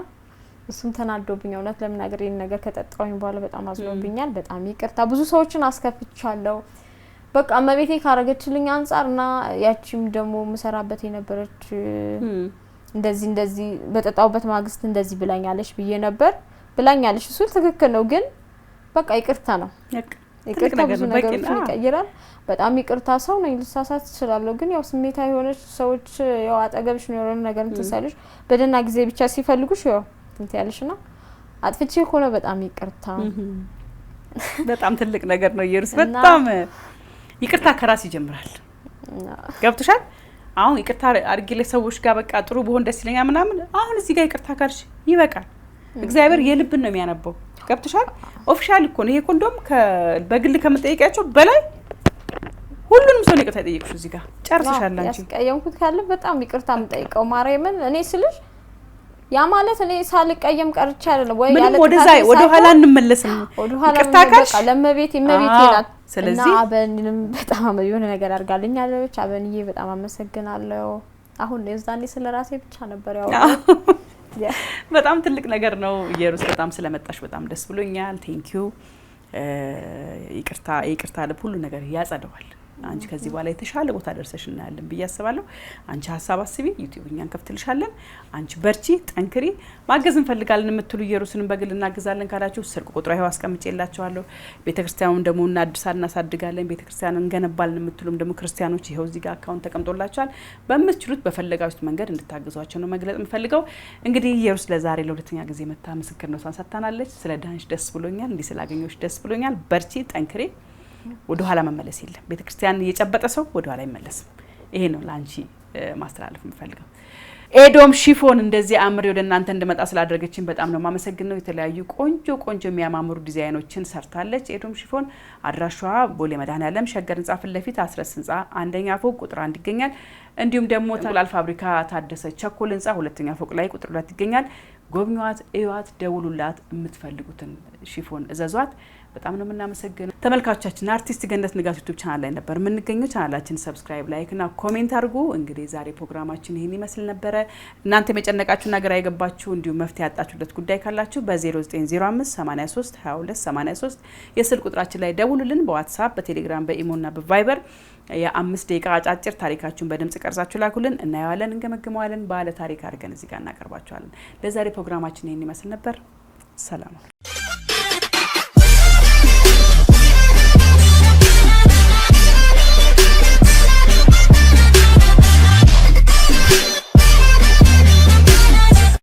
እሱም ተናዶብኝ እውነት ለምናገር ይሄን ነገር ከጠጣውኝ በኋላ በጣም አዝኖብኛል። በጣም ይቅርታ ብዙ ሰዎችን አስከፍቻለሁ። በቃ እመቤቴ ካረገችልኝ አንፃርና ያቺም ደግሞ መሰራበት የነበረች እንደዚህ በጠጣውበት ማግስት እንደዚህ ብላኛለሽ ብዬ ነበር ብላኛለሽ። እሱ ትክክል ነው ግን በቃ ይቅርታ ነው። ይቅርታ ብዙ ነገሮችን ይቀይራል። በጣም ይቅርታ ሰው ነኝ ልሳሳት እችላለሁ። ግን ያው ስሜታዊ የሆነች ሰዎች ያው አጠገብሽ ነው የሆነ ነገር እንትሳለሽ በደና ጊዜ ብቻ ሲፈልጉሽ ያው እንት ያለሽና አጥፍቼ ሆነ በጣም ይቅርታ። በጣም ትልቅ ነገር ነው ኢየሩስ። በጣም ይቅርታ ከራስ ይጀምራል። ገብቶሻል? አሁን ይቅርታ አርጊለ ሰዎች ጋር በቃ ጥሩ በሆን ደስ ይለኛል ምናምን። አሁን እዚህ ጋር ይቅርታ ካልሽ ይበቃል። እግዚአብሔር የልብን ነው የሚያነበው። ገብቶሻል? ኦፊሻል እኮ ነው ይሄ ኮንዶም በግል ከመጠየቂያቸው በላይ ሁሉንም ሰው ይቅርታ ጠይቅሽ እዚህ ጋር ጨርሰሻል። አንቺ ያስቀየምኩት ካለ በጣም ይቅርታ የምጠይቀው ማርያምን እኔ ስልሽ ያ ማለት እኔ ሳልቀየም ቀርቻ አይደለም ወይ ያለ ወደ ኋላ እንመለስም ይቅርታ ካልሽ ለመቤት እመቤቴ ናት። ስለዚህ አበንም በጣም የሆነ ነገር አርጋልኛለች። አበንዬ በጣም አመሰግናለሁ። አሁን የዛኔ ስለራሴ ብቻ ነበር ያው በጣም ትልቅ ነገር ነው ኢየሩስ። በጣም ስለመጣሽ በጣም ደስ ብሎኛል። ቴንኪዩ። ይቅርታ ለሁሉ ነገር ያጸደዋል። አንቺ ከዚህ በኋላ የተሻለ ቦታ ደርሰሽ እናያለን ብዬ አስባለሁ። አንቺ ሀሳብ አስቢ፣ ዩቲዩብ እኛን ከፍትልሻለን። አንቺ በርቺ፣ ጠንክሪ። ማገዝ እንፈልጋለን የምትሉ ኢየሩስንም በግል እናግዛለን ካላችሁ ስልክ ቁጥሩ ይሄው አስቀምጬላችኋለሁ። ቤተክርስቲያኑን ደግሞ እናሳድጋለን፣ ቤተክርስቲያኑን እንገነባለን የምትሉም ደግሞ ክርስቲያኖች ይሄው እዚህ ጋር አካውንት ተቀምጦላችኋል። በምትችሉት በፈለጋችሁት መንገድ እንድታግዟቸው ነው መግለጽ እንፈልገው። እንግዲህ ኢየሩስ ለዛሬ ለሁለተኛ ጊዜ መታ ምስክርነቷን ሰጥታናለች። ስለ ዳንሽ ደስ ብሎኛል፣ እንዲህ ስላገኘሁሽ ደስ ብሎኛል። በርቺ፣ ጠንክሪ። ወደ ኋላ መመለስ የለም። ቤተክርስቲያን እየጨበጠ ሰው ወደ ኋላ አይመለስም። ይሄ ነው ላንቺ ማስተላለፍ የምፈልገው። ኤዶም ሺፎን እንደዚህ አምሬ ወደ እናንተ እንደመጣ ስላደረገችን በጣም ነው ማመሰግነው። የተለያዩ ቆንጆ የሚያማምሩ ዲዛይኖችን ሰርታለች። ኤዶም ሺፎን አድራሻዋ ቦሌ መድኃኔዓለም ሸገር ህንጻ ፊት ለፊት አስረስ ህንጻ አንደኛ ፎቅ ቁጥር 1 ይገኛል። እንዲሁም ደግሞ እንቁላል ፋብሪካ ታደሰ ቸኮል ህንጻ ሁለተኛ ፎቅ ላይ ቁጥር 2 ይገኛል። ጎብኙዋት፣ እዩዋት፣ ደውሉላት፣ የምትፈልጉትን ሺፎን እዘዟት። በጣም ነው የምናመሰግነው። ተመልካቾቻችን አርቲስት ገነት ንጋቱ ዩቲዩብ ቻናል ላይ ነበር የምንገኘው። ቻናላችን ሰብስክራይብ፣ ላይክ እና ኮሜንት አድርጉ። እንግዲህ ዛሬ ፕሮግራማችን ይሄን ይመስል ነበር። እናንተ የጨነቃችሁ ነገር አይገባችሁ እንዲሁ መፍትሄ ያጣችሁለት ጉዳይ ካላችሁ በ0905 83 22 83 የስልክ ቁጥራችን ላይ ደውሉልን። በዋትስአፕ፣ በቴሌግራም፣ በኢሞ እና በቫይበር የ5 ደቂቃ አጫጭር ታሪካችሁን በድምጽ ቀርጻችሁ ላኩልን። እናየዋለን፣ እንገመግመዋለን። ባለ ታሪክ አድርገን እዚህ ጋር እናቀርባችኋለን። ለዛሬ ፕሮግራማችን ይሄን ይመስል ነበር። ሰላም